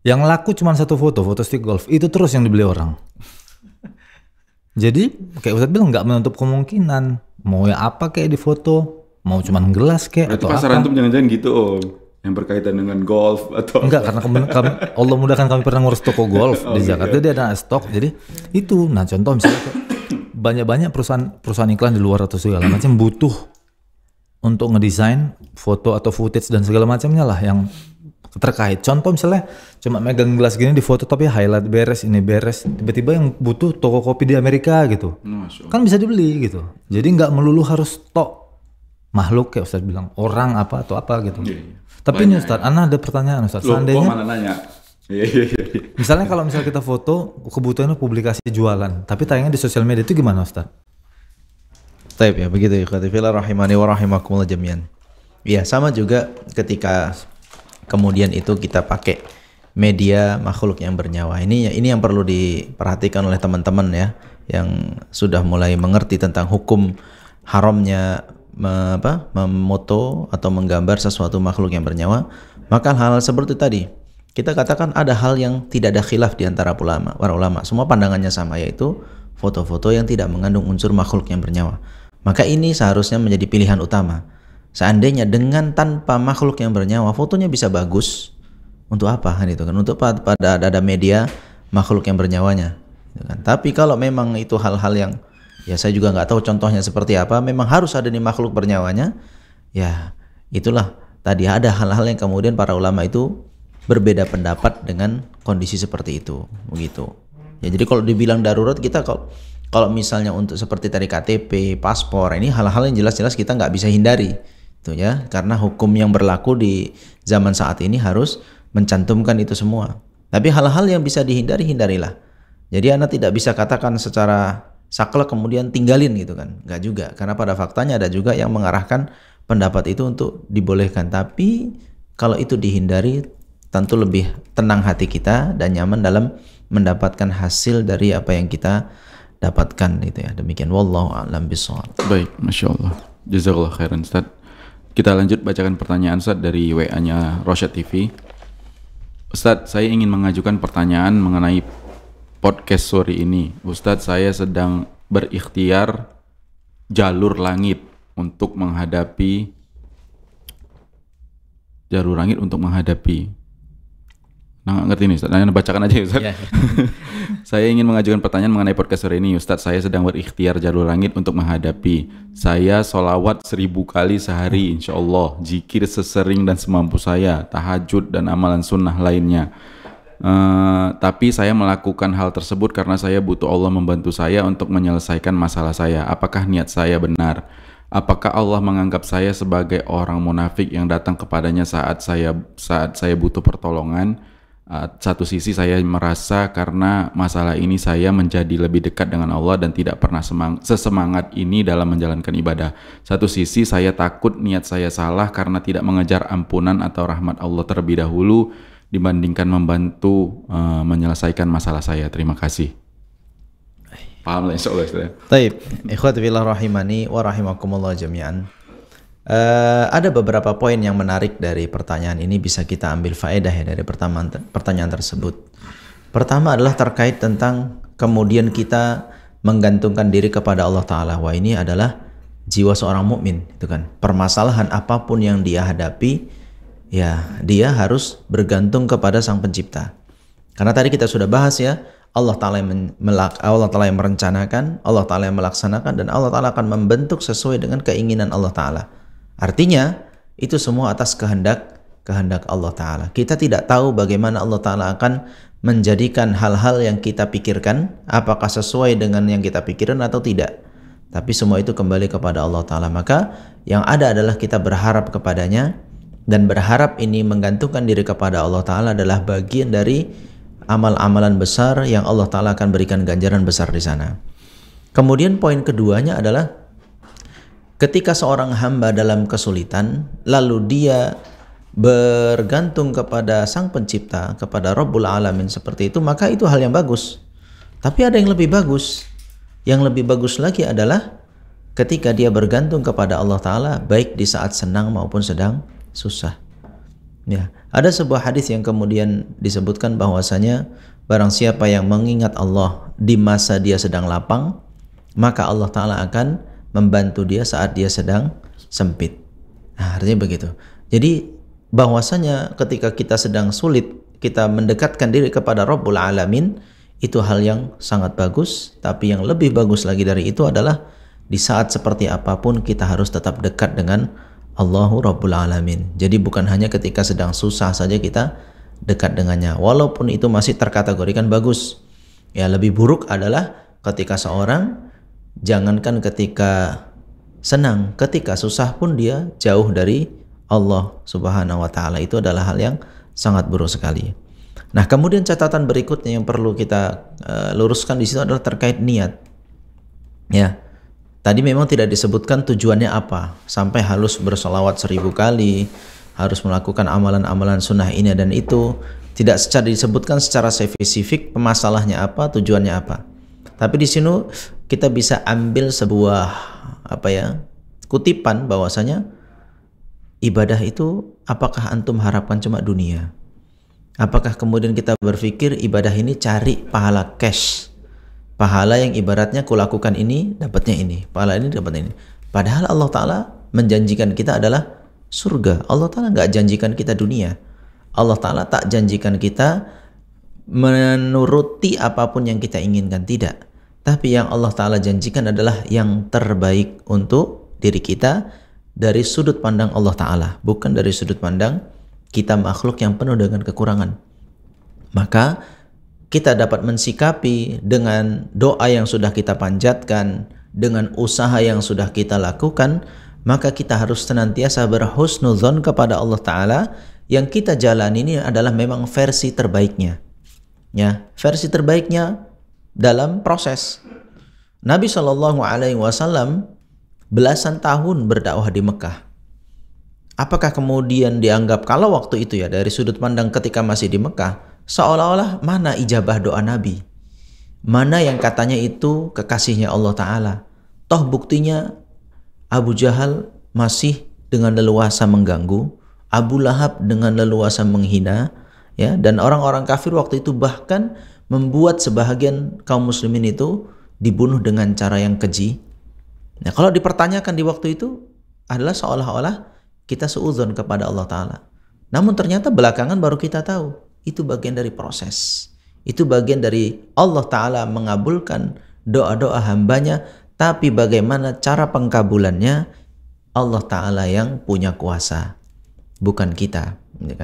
Yang laku cuma satu foto stick golf. Itu terus yang dibeli orang. Jadi kayak Ustadz bilang nggak menutup kemungkinan. Mau ya apa kayak di foto, mau cuma gelas kayak berarti atau apa. Pasar antum jangan-jangan gitu Om. Yang berkaitan dengan golf atau enggak, karena kami Allah mudahkan kami pernah ngurus toko golf di Jakarta, dia ada stok. Jadi itu, nah contoh misalnya banyak perusahaan iklan di luar atau segala macam butuh untuk ngedesain foto atau footage dan segala macamnya lah yang terkait. Contoh misalnya cuma megang gelas gini di foto tapi highlight beres, ini beres, tiba-tiba yang butuh toko kopi di Amerika gitu, kan bisa dibeli gitu. Jadi nggak melulu harus tok makhluk kayak Ustadz bilang, orang apa atau apa gitu. Tapi ini Ustadz, Ana ada pertanyaan Ustadz. Seandainya, mana nanya? Misalnya kalau kita foto, kebutuhannya publikasi jualan, tapi tayangnya di sosial media itu gimana Ustadz? Taib ya, begitu ya. Khatifillah rahimani wa rahimakumullah jami'an. Iya, sama juga ketika kemudian itu kita pakai media makhluk yang bernyawa. Ini yang perlu diperhatikan oleh teman-teman ya, yang sudah mulai mengerti tentang hukum haramnya memoto atau menggambar sesuatu makhluk yang bernyawa. Maka hal-hal seperti tadi kita katakan ada hal yang tidak ada khilaf di antara para ulama. Semua pandangannya sama, yaitu foto-foto yang tidak mengandung unsur makhluk yang bernyawa. Maka ini seharusnya menjadi pilihan utama. Seandainya dengan tanpa makhluk yang bernyawa fotonya bisa bagus, untuk apa kan itu kan? Untuk pada ada media makhluk yang bernyawanya gitu kan. Tapi kalau memang itu hal-hal yang ya saya juga nggak tahu contohnya seperti apa, memang harus ada nih makhluk bernyawa,nya, ya itulah tadi ada hal-hal yang kemudian para ulama itu berbeda pendapat dengan kondisi seperti itu, begitu. Ya jadi kalau dibilang darurat, kita kalau misalnya untuk seperti tadi KTP, paspor, ini hal-hal yang jelas-jelas kita nggak bisa hindari, itu ya, karena hukum yang berlaku di zaman saat ini harus mencantumkan itu semua. Tapi hal-hal yang bisa dihindari, hindarilah. Jadi Anda tidak bisa katakan secara saklek kemudian tinggalin gitu kan, nggak juga, karena pada faktanya ada juga yang mengarahkan pendapat itu untuk dibolehkan. Tapi kalau itu dihindari, tentu lebih tenang hati kita dan nyaman dalam mendapatkan hasil dari apa yang kita dapatkan gitu ya. Demikian, wallahu a'lam bishawab. Baik, Masya Allah, jazakallah khairan Ustaz. Kita lanjut bacakan pertanyaan Ustaz dari WA-nya Rosyad TV. Ustaz, saya ingin mengajukan pertanyaan mengenai podcast sore ini. Ustadz, saya sedang berikhtiar jalur langit untuk menghadapi Nah, ngerti nih Ustadz, nah, bacakan aja Ustadz. Yeah. Saya ingin mengajukan pertanyaan mengenai podcast sore ini. Ustadz, saya sedang berikhtiar jalur langit untuk menghadapi. Saya sholawat 1000 kali sehari insya Allah, zikir sesering dan semampu saya, tahajud dan amalan sunnah lainnya. Tapi saya melakukan hal tersebut karena saya butuh Allah membantu saya untuk menyelesaikan masalah saya. Apakah niat saya benar? Apakah Allah menganggap saya sebagai orang munafik yang datang kepadanya saat saya butuh pertolongan? Satu sisi saya merasa karena masalah ini saya menjadi lebih dekat dengan Allah dan tidak pernah sesemangat ini dalam menjalankan ibadah. Satu sisi saya takut niat saya salah karena tidak mengejar ampunan atau rahmat Allah terlebih dahulu dibandingkan membantu menyelesaikan masalah saya. Terima kasih. Paham lah insyaallah Ustaz. Baik, ikhwati fillah rahimani wa rahimakumullah jami'an. Ada beberapa poin yang menarik dari pertanyaan ini, bisa kita ambil faedah ya dari pertanyaan tersebut. Pertama adalah terkait tentang kemudian kita menggantungkan diri kepada Allah Ta'ala. Wah, ini adalah jiwa seorang mukmin, itu kan. Permasalahan apapun yang dia hadapi, ya dia harus bergantung kepada Sang Pencipta. Karena tadi kita sudah bahas ya, Allah Ta'ala yang merencanakan, Allah Ta'ala yang melaksanakan, dan Allah Ta'ala akan membentuk sesuai dengan keinginan Allah Ta'ala. Artinya itu semua atas kehendak Allah Ta'ala. Kita tidak tahu bagaimana Allah Ta'ala akan menjadikan hal-hal yang kita pikirkan, apakah sesuai dengan yang kita pikirkan atau tidak. Tapi semua itu kembali kepada Allah Ta'ala. Maka yang ada adalah kita berharap kepadanya, dan berharap ini menggantungkan diri kepada Allah Ta'ala adalah bagian dari amal-amalan besar yang Allah Ta'ala akan berikan ganjaran besar di sana. Kemudian poin keduanya adalah ketika seorang hamba dalam kesulitan, lalu dia bergantung kepada Sang Pencipta, kepada Rabbul Alamin seperti itu, maka itu hal yang bagus. Tapi ada yang lebih bagus. Yang lebih bagus lagi adalah ketika dia bergantung kepada Allah Ta'ala, baik di saat senang maupun sedang susah. Ya, ada sebuah hadis yang kemudian disebutkan bahwasanya barang siapa yang mengingat Allah di masa dia sedang lapang, maka Allah Ta'ala akan membantu dia saat dia sedang sempit. Nah, artinya begitu. Jadi bahwasanya ketika kita sedang sulit, kita mendekatkan diri kepada Rabbul Alamin, itu hal yang sangat bagus. Tapi yang lebih bagus lagi dari itu adalah di saat seperti apapun kita harus tetap dekat dengan Allahu Rabbul Alamin. Jadi bukan hanya ketika sedang susah saja kita dekat dengannya, walaupun itu masih terkategorikan bagus. Ya, lebih buruk adalah ketika seorang, jangankan ketika senang, ketika susah pun dia jauh dari Allah Subhanahu wa Ta'ala. Itu adalah hal yang sangat buruk sekali. Nah, kemudian catatan berikutnya yang perlu kita luruskan di situ adalah terkait niat. Ya, tadi memang tidak disebutkan tujuannya apa, sampai harus bersolawat 1000 kali, harus melakukan amalan-amalan sunnah ini dan itu. Tidak secara disebutkan secara spesifik pemasalahnya apa, tujuannya apa. Tapi di sini kita bisa ambil sebuah kutipan bahwasanya ibadah itu, apakah antum harapkan cuma dunia? Apakah kemudian kita berpikir ibadah ini cari pahala cash, pahala yang ibaratnya kulakukan ini dapatnya ini, pahala ini dapat ini. Padahal Allah Ta'ala menjanjikan kita adalah surga. Allah Ta'ala nggak janjikan kita dunia. Allah Ta'ala tak janjikan kita menuruti apapun yang kita inginkan, tidak. Tapi yang Allah Ta'ala janjikan adalah yang terbaik untuk diri kita dari sudut pandang Allah Ta'ala, bukan dari sudut pandang kita makhluk yang penuh dengan kekurangan. Maka kita dapat mensikapi dengan doa yang sudah kita panjatkan, dengan usaha yang sudah kita lakukan, maka kita harus senantiasa berhusnudzon kepada Allah Ta'ala. Yang kita jalani ini adalah memang versi terbaiknya. Ya, versi terbaiknya dalam proses. Nabi SAW belasan tahun berdakwah di Mekah. Apakah kemudian dianggap kalau waktu itu ya dari sudut pandang ketika masih di Mekah, seolah-olah mana ijabah doa Nabi? Mana yang katanya itu kekasihnya Allah Ta'ala? Toh buktinya Abu Jahal masih dengan leluasa mengganggu, Abu Lahab dengan leluasa menghina, ya, dan orang-orang kafir waktu itu bahkan membuat sebahagian kaum muslimin itu dibunuh dengan cara yang keji. Nah, kalau dipertanyakan di waktu itu adalah seolah-olah kita suudzon kepada Allah Ta'ala. Namun ternyata belakangan baru kita tahu itu bagian dari proses. Itu bagian dari Allah Ta'ala mengabulkan doa-doa hambanya, tapi bagaimana cara pengkabulannya Allah Ta'ala yang punya kuasa, bukan kita.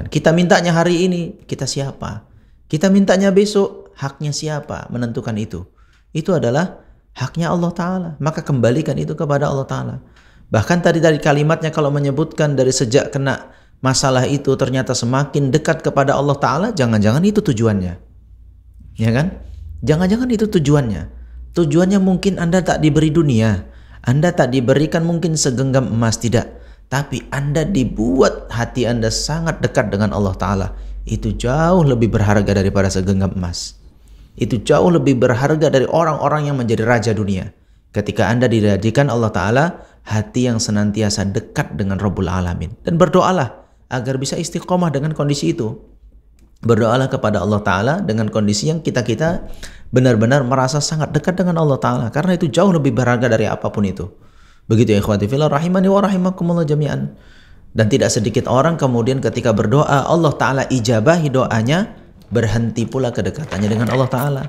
Kita mintanya hari ini, kita siapa? Kita mintanya besok, haknya siapa menentukan itu? Itu adalah haknya Allah Ta'ala. Maka kembalikan itu kepada Allah Ta'ala. Bahkan tadi dari kalimatnya kalau menyebutkan dari sejak kena masalah itu ternyata semakin dekat kepada Allah Ta'ala, jangan-jangan itu tujuannya. Ya kan? Jangan-jangan itu tujuannya. Tujuannya mungkin Anda tak diberi dunia, Anda tak diberikan mungkin segenggam emas, tidak. Tapi Anda dibuat hati Anda sangat dekat dengan Allah Ta'ala. Itu jauh lebih berharga daripada segenggam emas. Itu jauh lebih berharga dari orang-orang yang menjadi raja dunia. Ketika Anda dijadikan Allah Ta'ala hati yang senantiasa dekat dengan Rabbul Alamin. Dan berdoalah agar bisa istiqomah dengan kondisi itu. Berdoalah kepada Allah Ta'ala dengan kondisi yang kita benar-benar merasa sangat dekat dengan Allah Ta'ala. Karena itu jauh lebih berharga dari apapun itu. Begitu ya ikhwati fillah rahimani wa rahimakumullah jami'an. Dan tidak sedikit orang kemudian ketika berdoa Allah Ta'ala ijabahi doanya, berhenti pula kedekatannya dengan Allah Ta'ala.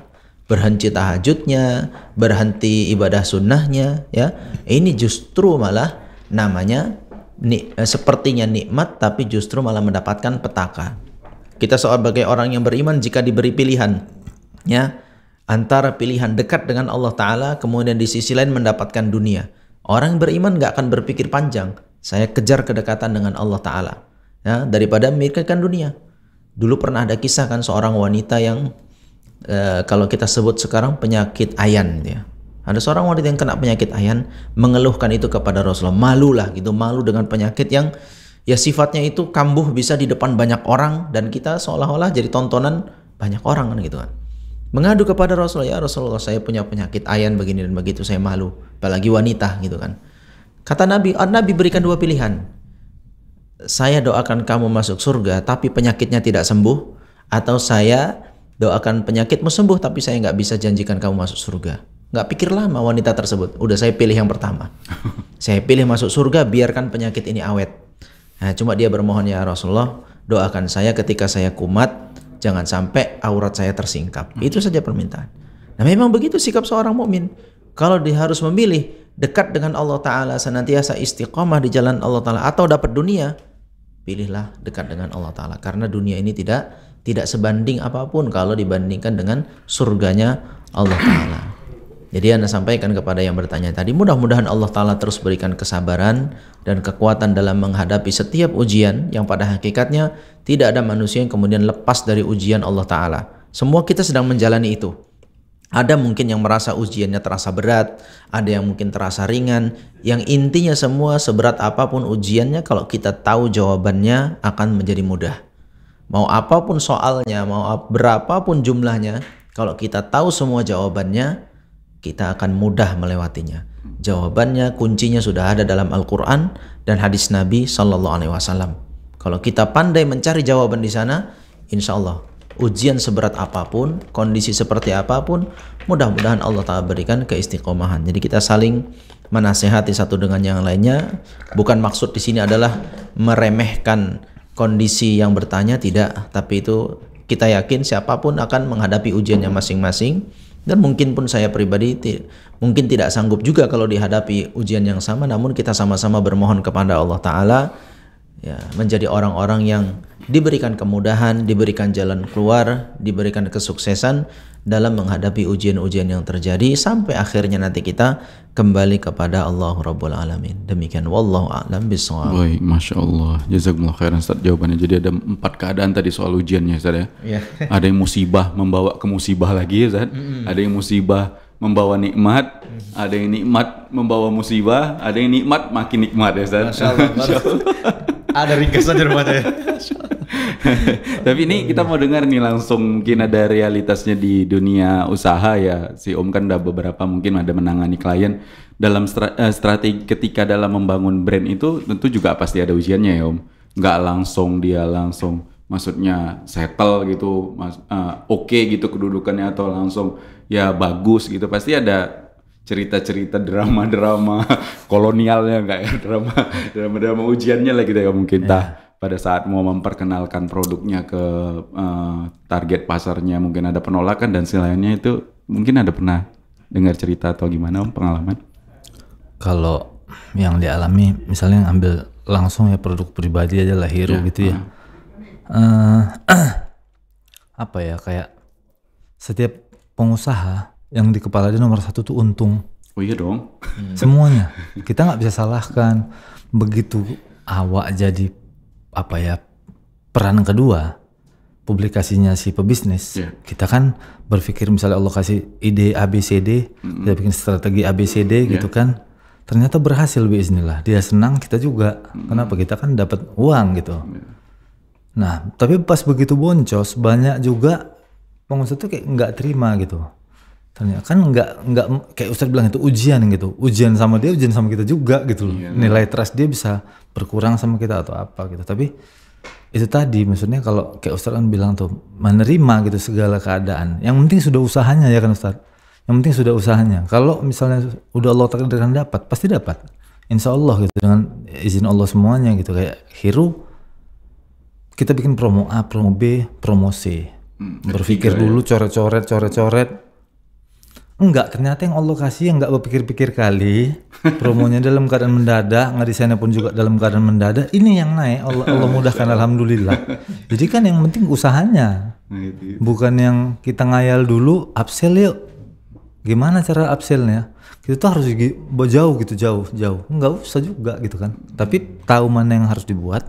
Berhenti tahajudnya, berhenti ibadah sunnahnya, ya. Ini justru malah namanya sepertinya nikmat, tapi justru malah mendapatkan petaka. Kita sebagai orang yang beriman, jika diberi pilihan, ya, antara pilihan dekat dengan Allah Ta'ala, kemudian di sisi lain mendapatkan dunia, orang beriman gak akan berpikir panjang, saya kejar kedekatan dengan Allah Ta'ala, ya, daripada memikirkan dunia. Dulu pernah ada kisah kan seorang wanita yang kalau kita sebut sekarang penyakit ayan, ya. Ada seorang wanita yang kena penyakit ayan, mengeluhkan itu kepada Rasulullah, malu lah gitu, malu dengan penyakit yang ya sifatnya itu kambuh bisa di depan banyak orang, dan kita seolah-olah jadi tontonan banyak orang kan gitu kan. Mengadu kepada Rasulullah, ya Rasulullah saya punya penyakit ayan begini dan begitu, saya malu, apalagi wanita gitu kan. Kata Nabi berikan dua pilihan. Saya doakan kamu masuk surga tapi penyakitnya tidak sembuh, atau saya doakan penyakitmu sembuh tapi saya nggak bisa janjikan kamu masuk surga. Nggak pikir lama wanita tersebut, udah saya pilih yang pertama. Saya pilih masuk surga, biarkan penyakit ini awet. Nah, cuma dia bermohon, ya Rasulullah doakan saya ketika saya kumat, jangan sampai aurat saya tersingkap. Itu saja permintaan. Nah memang begitu sikap seorang mukmin. Kalau dia harus memilih dekat dengan Allah Ta'ala, senantiasa istiqomah di jalan Allah Ta'ala, atau dapat dunia, pilihlah dekat dengan Allah Ta'ala. Karena dunia ini tidak sebanding apapun kalau dibandingkan dengan surganya Allah Ta'ala. Jadi Anda sampaikan kepada yang bertanya tadi, mudah-mudahan Allah Ta'ala terus berikan kesabaran dan kekuatan dalam menghadapi setiap ujian yang pada hakikatnya tidak ada manusia yang kemudian lepas dari ujian Allah Ta'ala. Semua kita sedang menjalani itu. Ada mungkin yang merasa ujiannya terasa berat, ada yang mungkin terasa ringan. Yang intinya semua seberat apapun ujiannya, kalau kita tahu jawabannya akan menjadi mudah. Mau apapun soalnya, mau berapapun jumlahnya, kalau kita tahu semua jawabannya, kita akan mudah melewatinya. Jawabannya, kuncinya sudah ada dalam Al-Quran dan hadis Nabi SAW. Kalau kita pandai mencari jawaban di sana, insya Allah ujian seberat apapun, kondisi seperti apapun, mudah-mudahan Allah Ta'ala berikan keistiqomahan. Jadi kita saling menasehati satu dengan yang lainnya. Bukan maksud di sini adalah meremehkan kondisi yang bertanya, tidak. Tapi itu kita yakin siapapun akan menghadapi ujiannya masing-masing. Dan mungkin pun saya pribadi mungkin tidak sanggup juga kalau dihadapi ujian yang sama. Namun kita sama-sama bermohon kepada Allah Ta'ala, ya, menjadi orang-orang yang diberikan kemudahan, diberikan jalan keluar, diberikan kesuksesan dalam menghadapi ujian-ujian yang terjadi sampai akhirnya nanti kita kembali kepada Allah Rabbul Alamin. Demikian, wallahu a'lam bishawab. Baik, Masya Allah, jazakumullah khairan Ustaz jawabannya. Jadi ada 4 keadaan tadi soal ujiannya Ustaz ya. Ada yang musibah membawa ke musibah lagi ya Ustaz. Ada yang musibah membawa nikmat, ada yang nikmat membawa musibah, ada yang nikmat makin nikmat ya Ustaz. Masya Allah. Ada ringkasan rupanya ya. Tapi ini kita mau dengar nih langsung, mungkin ada realitasnya di dunia usaha ya. Si Om kan udah beberapa mungkin ada menangani klien dalam strategi ketika dalam membangun brand itu tentu juga pasti ada ujiannya ya Om. Nggak langsung dia maksudnya settle gitu, oke gitu kedudukannya, atau langsung ya bagus gitu. Pasti ada cerita-cerita drama-drama kolonialnya, enggak ya, drama ujiannya lah gitu ya mungkin. Pada saat mau memperkenalkan produknya ke target pasarnya mungkin ada penolakan dan selainnya. Itu mungkin ada pernah dengar cerita atau gimana Om, pengalaman? Kalau yang dialami misalnya ambil langsung ya produk pribadi aja lah, Hero gitu ya. apa ya, kayak setiap pengusaha yang di kepala dia nomor satu tuh untung. Oh iya dong. Semuanya. Kita nggak bisa salahkan. Begitu awak jadi apa ya, peran kedua, publikasinya si pebisnis. Kita kan berpikir misalnya Allah kasih ide ABCD, kita bikin strategi ABCD gitu kan. Ternyata berhasil biiznillah. Dia senang, kita juga. Kenapa? Kita kan dapat uang gitu. Nah, tapi pas begitu boncos, banyak juga pengusaha tuh kayak nggak terima gitu. Ternyata kan nggak kayak Ustadz bilang itu ujian gitu. Ujian sama dia, ujian sama kita juga gitu loh. Nilai trust dia bisa berkurang sama kita atau apa gitu. Tapi itu tadi maksudnya kalau kayak Ustadz kan bilang tuh menerima gitu segala keadaan. Yang penting sudah usahanya ya kan Ustadz. Yang penting sudah usahanya. Kalau misalnya udah Allah takdirkan dapat, pasti dapat. Insya Allah gitu dengan izin Allah semuanya gitu. Kayak Hiru kita bikin promo A, promo B, promo C. Berpikir dulu coret-coret. Enggak, ternyata yang Allah kasih yang enggak berpikir-pikir kali. Promonya dalam keadaan mendadak, ngedesainnya pun juga dalam keadaan mendadak. Ini yang naik, Allah mudahkan alhamdulillah. Jadi kan yang penting usahanya. Bukan yang kita ngayal dulu, upsell yuk. Gimana cara upsellnya? Kita tuh harus jauh. Enggak usah juga gitu kan. Tapi tahu mana yang harus dibuat,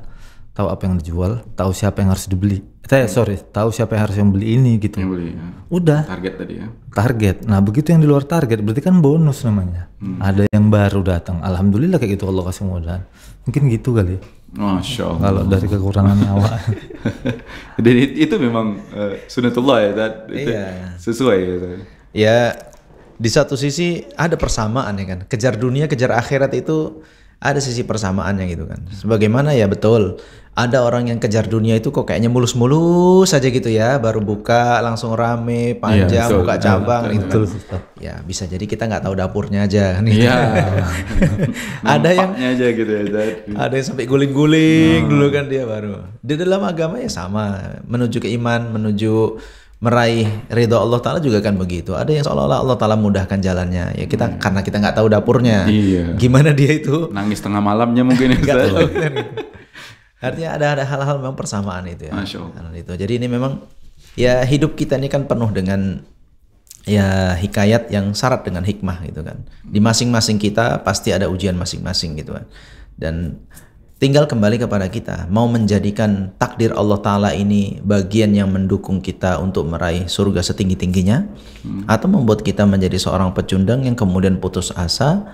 tahu apa yang dijual, tahu siapa yang harus dibeli. Tahu siapa yang harus beli ini gitu. Yang beli, ya. Udah. Target tadi ya. Target. Nah begitu yang di luar target berarti kan bonus namanya. Ada yang baru datang. Alhamdulillah kayak gitu Allah kasih mudahan. Mungkin gitu kali. Masya Allah. Kalau dari kekurangan awak. Jadi itu memang sunatullah ya. Itu sesuai ya. Ya di satu sisi ada persamaan ya kan. Kejar dunia, kejar akhirat itu ada sisi persamaannya gitu kan. Sebagaimana ya betul. Ada orang yang kejar dunia itu kok kayaknya mulus-mulus saja gitu ya, baru buka langsung rame, panjang, buka cabang gitu kan. Ya bisa jadi kita nggak tahu dapurnya aja nih. Iya. Ada yang aja gitu ya. Ada yang sampai guling-guling dulu kan dia baru. Di dalam agama ya sama, menuju ke iman, menuju meraih ridho Allah Ta'ala juga kan begitu. Ada yang seolah-olah Allah Ta'ala mudahkan jalannya. Ya kita karena kita nggak tahu dapurnya. Iya. Gimana dia itu? Nangis tengah malamnya mungkin ya. Nggak tahu kan. Artinya ada hal-hal memang persamaan itu ya. Masya Allah. Itu. Jadi ini memang ya hidup kita ini kan penuh dengan ya hikayat yang syarat dengan hikmah gitu kan. Di masing-masing kita pasti ada ujian masing-masing gitu kan. Dan tinggal kembali kepada kita mau menjadikan takdir Allah Ta'ala ini bagian yang mendukung kita untuk meraih surga setinggi-tingginya atau membuat kita menjadi seorang pecundang yang kemudian putus asa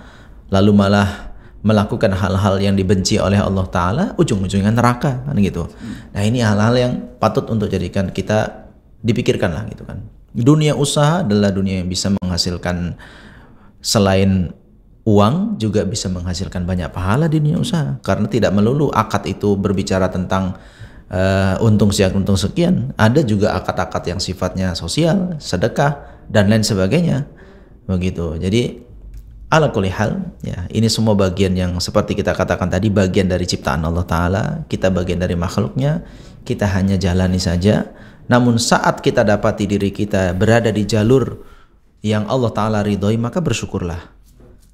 lalu malah melakukan hal-hal yang dibenci oleh Allah Ta'ala, ujung-ujungnya neraka kan gitu. Nah ini hal-hal yang patut untuk jadikan kita dipikirkan lah gitu kan. Dunia usaha adalah dunia yang bisa menghasilkan selain uang juga bisa menghasilkan banyak pahala di dunia usaha. Karena tidak melulu akad itu berbicara tentang untung sekian. Ada juga akad-akad yang sifatnya sosial, sedekah dan lain sebagainya. Begitu. Jadi ala kulli hal, ya, ini semua bagian yang seperti kita katakan tadi, bagian dari ciptaan Allah Ta'ala, kita bagian dari makhluknya, kita hanya jalani saja. Namun saat kita dapati diri kita berada di jalur yang Allah Ta'ala ridhoi, maka bersyukurlah.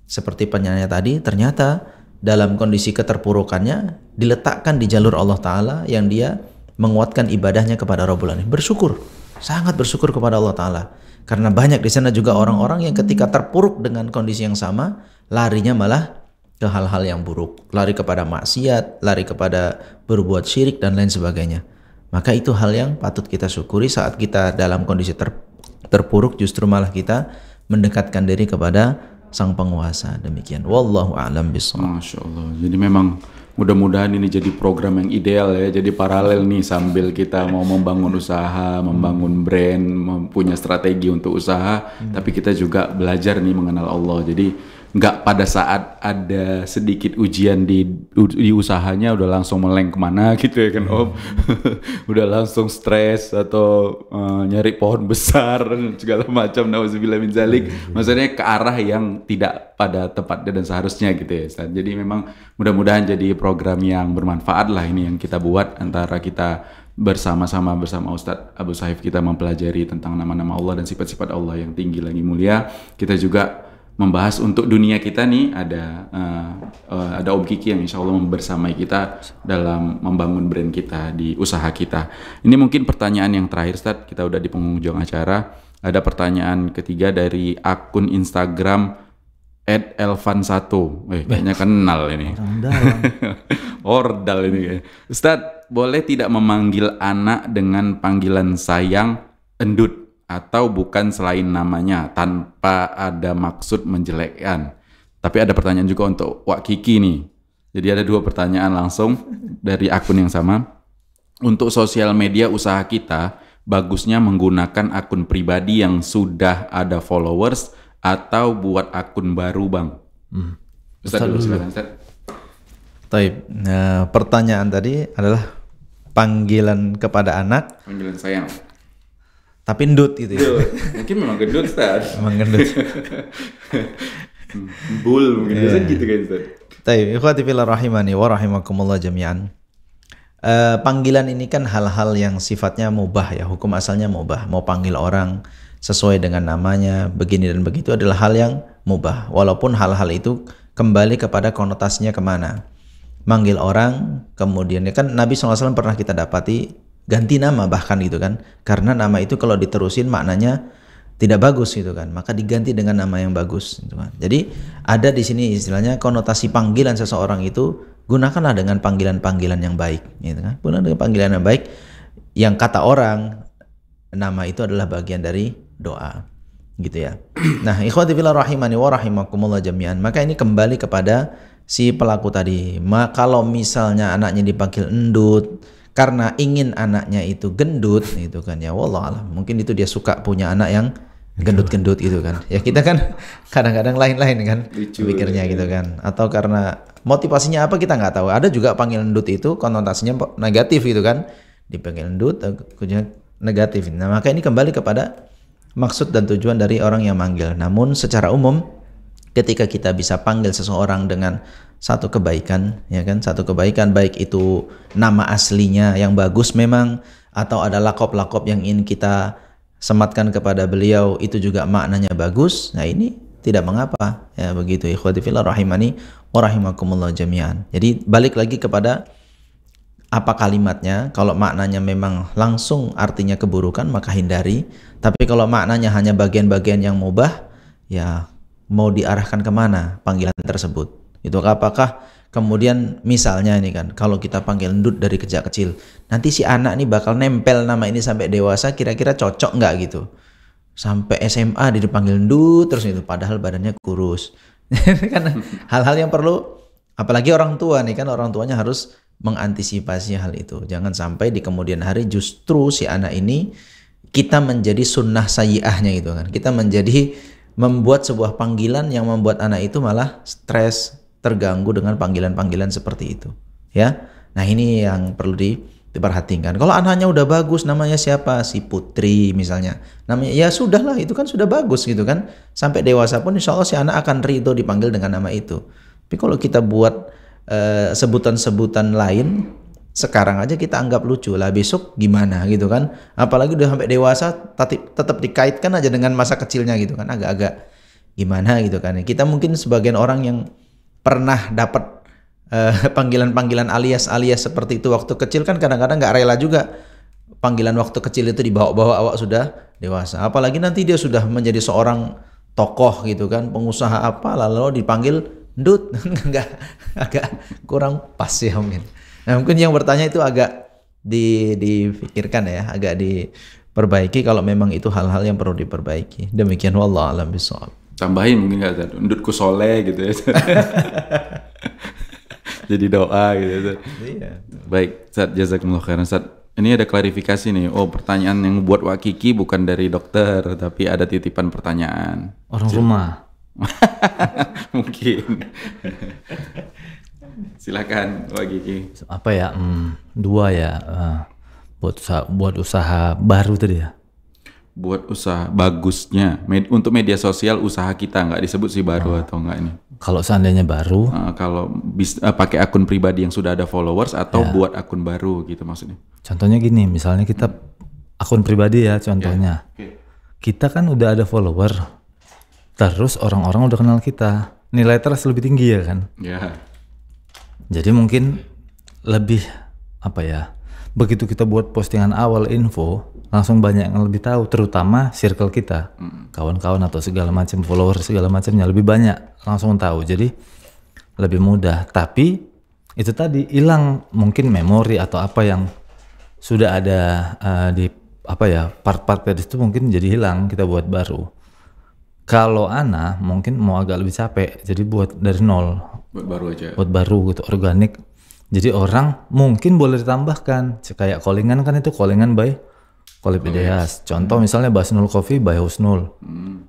Seperti penyanyi tadi, ternyata dalam kondisi keterpurukannya, diletakkan di jalur Allah Ta'ala yang dia menguatkan ibadahnya kepada Rabbul Alamin. Bersyukur, sangat bersyukur kepada Allah Ta'ala. Karena banyak di sana juga orang-orang yang ketika terpuruk dengan kondisi yang sama, larinya malah ke hal-hal yang buruk, lari kepada maksiat, lari kepada berbuat syirik dan lain sebagainya. Maka itu hal yang patut kita syukuri saat kita dalam kondisi terpuruk, justru malah kita mendekatkan diri kepada Sang Penguasa. Demikian. Wallahu a'lam bishawab. Masya Allah. Jadi memang mudah-mudahan ini jadi program yang ideal ya. Jadi paralel nih sambil kita mau membangun usaha, membangun brand, mempunyai strategi untuk usaha, tapi kita juga belajar nih mengenal Allah. Jadi nggak pada saat ada sedikit ujian di usahanya udah langsung meleng kemana gitu ya kan Om. Udah langsung stres atau nyari pohon besar segala macam, nauzubillah min zalik. Maksudnya ke arah yang tidak pada tempatnya dan seharusnya gitu ya Ustaz. Jadi memang mudah-mudahan jadi program yang bermanfaat lah ini yang kita buat antara kita bersama Ustadz Abu Saif, kita mempelajari tentang nama-nama Allah dan sifat-sifat Allah yang tinggi lagi mulia. Kita juga membahas untuk dunia kita nih, ada Om Kiki yang insya Allah membersamai kita dalam membangun brand kita di usaha kita. Ini mungkin pertanyaan yang terakhir, Ustaz. Kita udah di penghujung acara. Ada pertanyaan ketiga dari akun Instagram @elvan1. Kayaknya kenal ini. Ordal ini. Ustaz, boleh tidak memanggil anak dengan panggilan sayang endut atau bukan selain namanya tanpa ada maksud menjelekkan? Tapi ada pertanyaan juga untuk Wak Kiki nih. Jadi ada 2 pertanyaan langsung dari akun yang sama. Untuk sosial media usaha kita, bagusnya menggunakan akun pribadi yang sudah ada followers atau buat akun baru, Bang? Ustaz dulu silakan, Ustaz. Taib. Nah, pertanyaan tadi adalah panggilan kepada anak. Panggilan sayang. Tapi endut gitu ya. Mungkin memang gendut, Ustaz. Memang gendut. Bull mungkin biasa gitu kan, Ustaz. Taib. Ikhwati fillah rahimani wa rahimakumullah jami'an. Panggilan ini kan hal-hal yang sifatnya mubah ya, hukum asalnya mubah. Mau panggil orang sesuai dengan namanya, begini dan begitu adalah hal yang mubah. Walaupun hal-hal itu kembali kepada konotasinya kemana. Manggil orang, kemudian ya kan Nabi SAW pernah kita dapati ganti nama bahkan gitu kan, karena nama itu kalau diterusin maknanya tidak bagus gitu kan, maka diganti dengan nama yang bagus gitu kan. Jadi ada di sini istilahnya konotasi panggilan seseorang itu gunakanlah dengan panggilan-panggilan yang baik gitu kan. Gunakan dengan panggilan yang baik yang kata orang nama itu adalah bagian dari doa gitu ya. Nah, ikhwati fillah rahimani wa rahimakumullah jami'an. Maka ini kembali kepada si pelaku tadi. Kalau misalnya anaknya dipanggil endut karena ingin anaknya itu gendut gitu kan, ya wallahualam mungkin itu dia suka punya anak yang gendut-gendut gitu kan. Ya kita kan kadang-kadang lain-lain kan pikirnya gitu kan. Atau karena motivasinya apa kita nggak tahu. Ada juga panggil endut itu konotasinya negatif gitu kan. Dipanggil endut negatif. Nah, maka ini kembali kepada maksud dan tujuan dari orang yang manggil. Namun secara umum ketika kita bisa panggil seseorang dengan satu kebaikan, ya kan, satu kebaikan, baik itu nama aslinya yang bagus memang, atau ada lakop-lakop yang ingin kita sematkan kepada beliau, itu juga maknanya bagus. Nah ini tidak mengapa, ya begitu. Ikhwati fillah rahimani wa rahimakumullah jami'an. Jadi balik lagi kepada apa kalimatnya. Kalau maknanya memang langsung artinya keburukan, maka hindari. Tapi kalau maknanya hanya bagian-bagian yang mubah, ya mau diarahkan kemana panggilan tersebut. Itu apakah kemudian misalnya ini kan, kalau kita panggil endut dari kecil, nanti si anak nih bakal nempel nama ini sampai dewasa, kira-kira cocok nggak gitu? Sampai SMA dia dipanggil endut terus itu, padahal badannya kurus. Kan hal-hal yang perlu, apalagi orang tua nih kan, orang tuanya harus mengantisipasi hal itu. Jangan sampai di kemudian hari justru si anak ini kita menjadi sunnah sayyi'ahnya gitu kan. Kita menjadi membuat sebuah panggilan yang membuat anak itu malah stres, terganggu dengan panggilan-panggilan seperti itu, ya. Nah ini yang perlu diperhatikan. Kalau anaknya udah bagus, namanya siapa? Si Putri misalnya, namanya ya sudahlah, itu kan sudah bagus gitu kan. Sampai dewasa pun insya Allah si anak akan ridho dipanggil dengan nama itu. Tapi kalau kita buat sebutan-sebutan lain, sekarang aja kita anggap lucu lah, besok gimana gitu kan. Apalagi udah sampai dewasa tetap dikaitkan aja dengan masa kecilnya gitu kan, agak-agak gimana gitu kan. Kita mungkin sebagian orang yang pernah dapat panggilan-panggilan alias seperti itu waktu kecil kan, kadang-kadang nggak rela juga panggilan waktu kecil itu dibawa-bawa awak sudah dewasa. Apalagi nanti dia sudah menjadi seorang tokoh gitu kan, pengusaha apa, lalu dipanggil ndut, nggak, agak kurang pas ya mungkin. Nah mungkin yang bertanya itu agak dipikirkan ya, agak diperbaiki kalau memang itu hal-hal yang perlu diperbaiki. Demikian wallahu a'lam bishawab. Tambahin mungkin nggak, ndutku soleh gitu ya. Jadi doa gitu. Iya. Baik, Ustaz, jazakumullah khairan, Ustaz. Ini ada klarifikasi nih. Oh, pertanyaan yang buat Wak Kiki bukan dari dokter, tapi ada titipan pertanyaan. Orang rumah. Mungkin. Silakan Wak Kiki. Apa ya? 2 ya. Buat usaha baru tadi ya. Buat usaha bagusnya untuk media sosial usaha kita, nggak disebut sih baru atau enggak ini. Kalau seandainya baru, kalau pakai akun pribadi yang sudah ada followers atau buat akun baru gitu maksudnya. Contohnya gini, misalnya kita akun pribadi ya contohnya. Kita kan udah ada follower. terus orang-orang udah kenal kita, nilai trust lebih tinggi ya kan. Jadi mungkin lebih apa ya, begitu kita buat postingan awal info, langsung banyak yang lebih tahu, terutama circle kita, kawan-kawan atau segala macam, follower segala macamnya lebih banyak langsung tahu, jadi lebih mudah. Tapi itu tadi hilang mungkin memori atau apa yang sudah ada di apa ya, part-part dari itu mungkin jadi hilang, kita buat baru. Kalau Ana mungkin mau agak lebih capek, jadi buat dari nol, buat baru aja, buat baru gitu, organik. Jadi orang mungkin boleh ditambahkan, kayak callingan kan, itu callingan by Khalif Hidayat. Contoh misalnya Basnul Coffee by Husnul,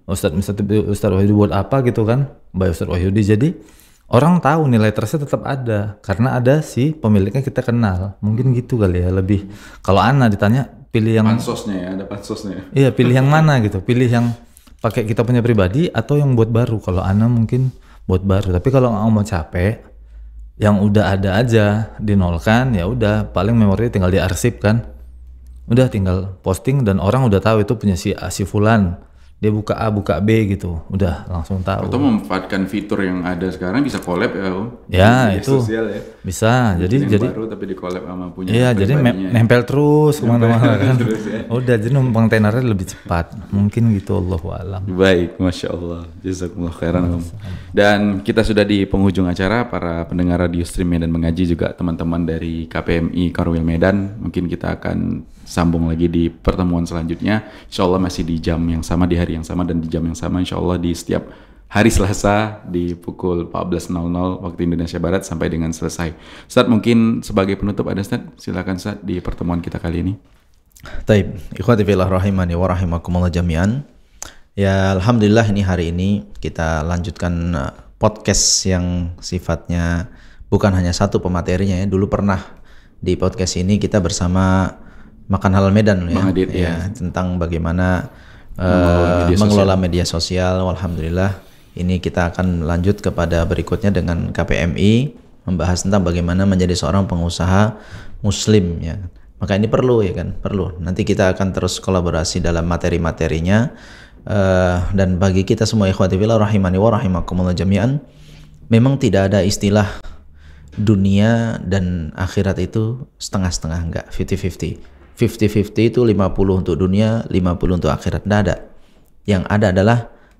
Ustadz Wahyudi buat apa gitu kan, by Ustadz Wahyudi. Jadi orang tahu nilai trustnya tetap ada karena ada si pemiliknya kita kenal, mungkin gitu kali ya lebih. Kalau Ana ditanya pilih yang pansosnya ya, ada pansosnya. Iya, pilih yang mana gitu, pilih yang pakai kita punya pribadi atau yang buat baru. Kalau Ana mungkin buat baru, tapi kalau nggak mau capek, yang udah ada aja dinolkan, ya udah, paling memorinya tinggal diarsip kan, udah tinggal posting dan orang udah tahu itu punya si A, si Fulan, dia buka A buka B gitu, udah langsung tahu. Atau memanfaatkan fitur yang ada sekarang, bisa collab ya, ya itu sosial ya, bisa. Jadi baru tapi di collab sama punya. Iya, jadi nempel terus kemana-mana kan. Terus, ya. Udah, jadi numpang tenernya lebih cepat, mungkin gitu. Allahu a'lam. Baik, masya Allah, jazakumullah khairan. Dan kita sudah di penghujung acara, para pendengar radio stream Medan Mengaji, juga teman-teman dari KPMI Korwil Medan, mungkin kita akan sambung lagi di pertemuan selanjutnya, insya Allah masih di jam yang sama, di hari yang sama, dan di jam yang sama, insya Allah di setiap hari Selasa di pukul 14.00 waktu Indonesia Barat sampai dengan selesai. Ustadz, mungkin sebagai penutup ada Ustadz, silakan Ustadz di pertemuan kita kali ini. Taib, ikhwati fillah rahimani wa rahimakumullah jami'an. Ya, alhamdulillah ini hari ini kita lanjutkan podcast yang sifatnya bukan hanya satu pematerinya ya. Dulu pernah di podcast ini kita bersama Makan Halal Medan ya, Adit, ya, tentang bagaimana mengelola media sosial. Alhamdulillah ini kita akan lanjut kepada berikutnya dengan KPMI, membahas tentang bagaimana menjadi seorang pengusaha muslim ya. Maka ini perlu ya kan, perlu. Nanti kita akan terus kolaborasi dalam materi-materinya, dan bagi kita semua ikhwati fillah rahimani wa rahimakumullah jami'an, memang tidak ada istilah dunia dan akhirat itu setengah-setengah, enggak, 50-50. 50-50 itu 50 untuk dunia, 50 untuk akhirat. Tidak ada. Yang ada adalah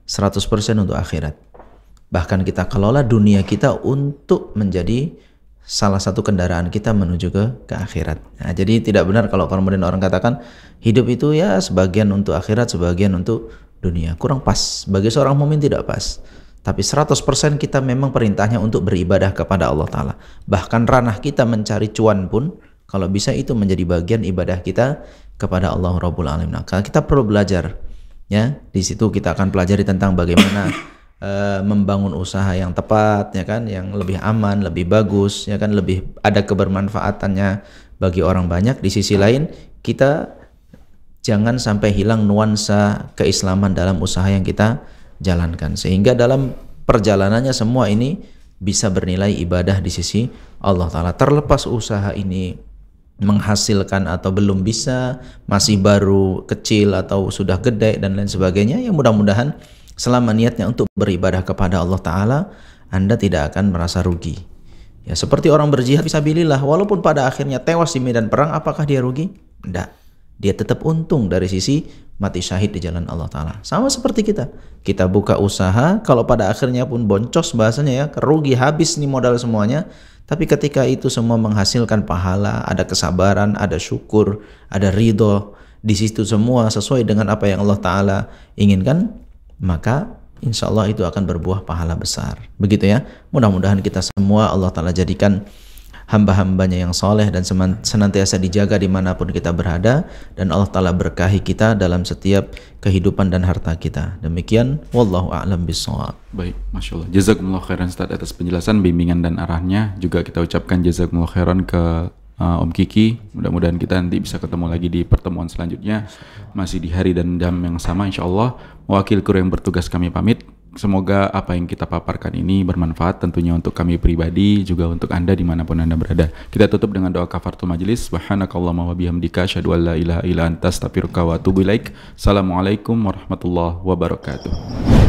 100% untuk akhirat. Bahkan kita kelola dunia kita untuk menjadi salah satu kendaraan kita menuju ke akhirat. Nah, jadi tidak benar kalau kemudian orang katakan hidup itu ya sebagian untuk akhirat, sebagian untuk dunia. Kurang pas. Bagi seorang mukmin tidak pas. Tapi 100% kita memang perintahnya untuk beribadah kepada Allah Ta'ala. Bahkan ranah kita mencari cuan pun, kalau bisa itu menjadi bagian ibadah kita kepada Allah Rabbul Alamin. Nah, kita perlu belajar, ya. Di situ kita akan pelajari tentang bagaimana membangun usaha yang tepat, ya kan, yang lebih aman, lebih bagus, ya kan, lebih ada kebermanfaatannya bagi orang banyak. Di sisi lain, kita jangan sampai hilang nuansa keislaman dalam usaha yang kita jalankan, sehingga dalam perjalanannya semua ini bisa bernilai ibadah di sisi Allah Ta'ala. Terlepas usaha ini menghasilkan atau belum bisa, masih baru kecil atau sudah gede dan lain sebagainya, ya mudah-mudahan selama niatnya untuk beribadah kepada Allah Ta'ala, Anda tidak akan merasa rugi. Ya, seperti orang berjihad fisabilillah, walaupun pada akhirnya tewas di medan perang, apakah dia rugi? Tidak. Dia tetap untung dari sisi mati syahid di jalan Allah Ta'ala. Sama seperti kita buka usaha, kalau pada akhirnya pun boncos bahasanya ya, rugi habis nih modal semuanya. Tapi ketika itu semua menghasilkan pahala, ada kesabaran, ada syukur, ada ridho, di situ semua sesuai dengan apa yang Allah Ta'ala inginkan, maka insya Allah itu akan berbuah pahala besar. Begitu ya. Mudah-mudahan kita semua Allah Ta'ala jadikan hamba-hambanya yang soleh dan senantiasa dijaga dimanapun kita berada, dan Allah Ta'ala berkahi kita dalam setiap kehidupan dan harta kita. Demikian, wallahu a'lam bishawab. Baik, Masya Allah. Jazakumullah khairan Ustaz atas penjelasan, bimbingan dan arahnya. Juga kita ucapkan jazakumullah khairan ke Om Kiki. Mudah-mudahan kita nanti bisa ketemu lagi di pertemuan selanjutnya, masih di hari dan jam yang sama insya Allah. Mewakili kru yang bertugas kami pamit. Semoga apa yang kita paparkan ini bermanfaat tentunya untuk kami pribadi, juga untuk Anda dimanapun Anda berada. Kita tutup dengan doa kafaratul majelis. Subhanakallahumma wa bihamdika asyhadu an la ilaha illa anta astaghfiruka wa atubu ilaik. Assalamualaikum warahmatullahi wabarakatuh.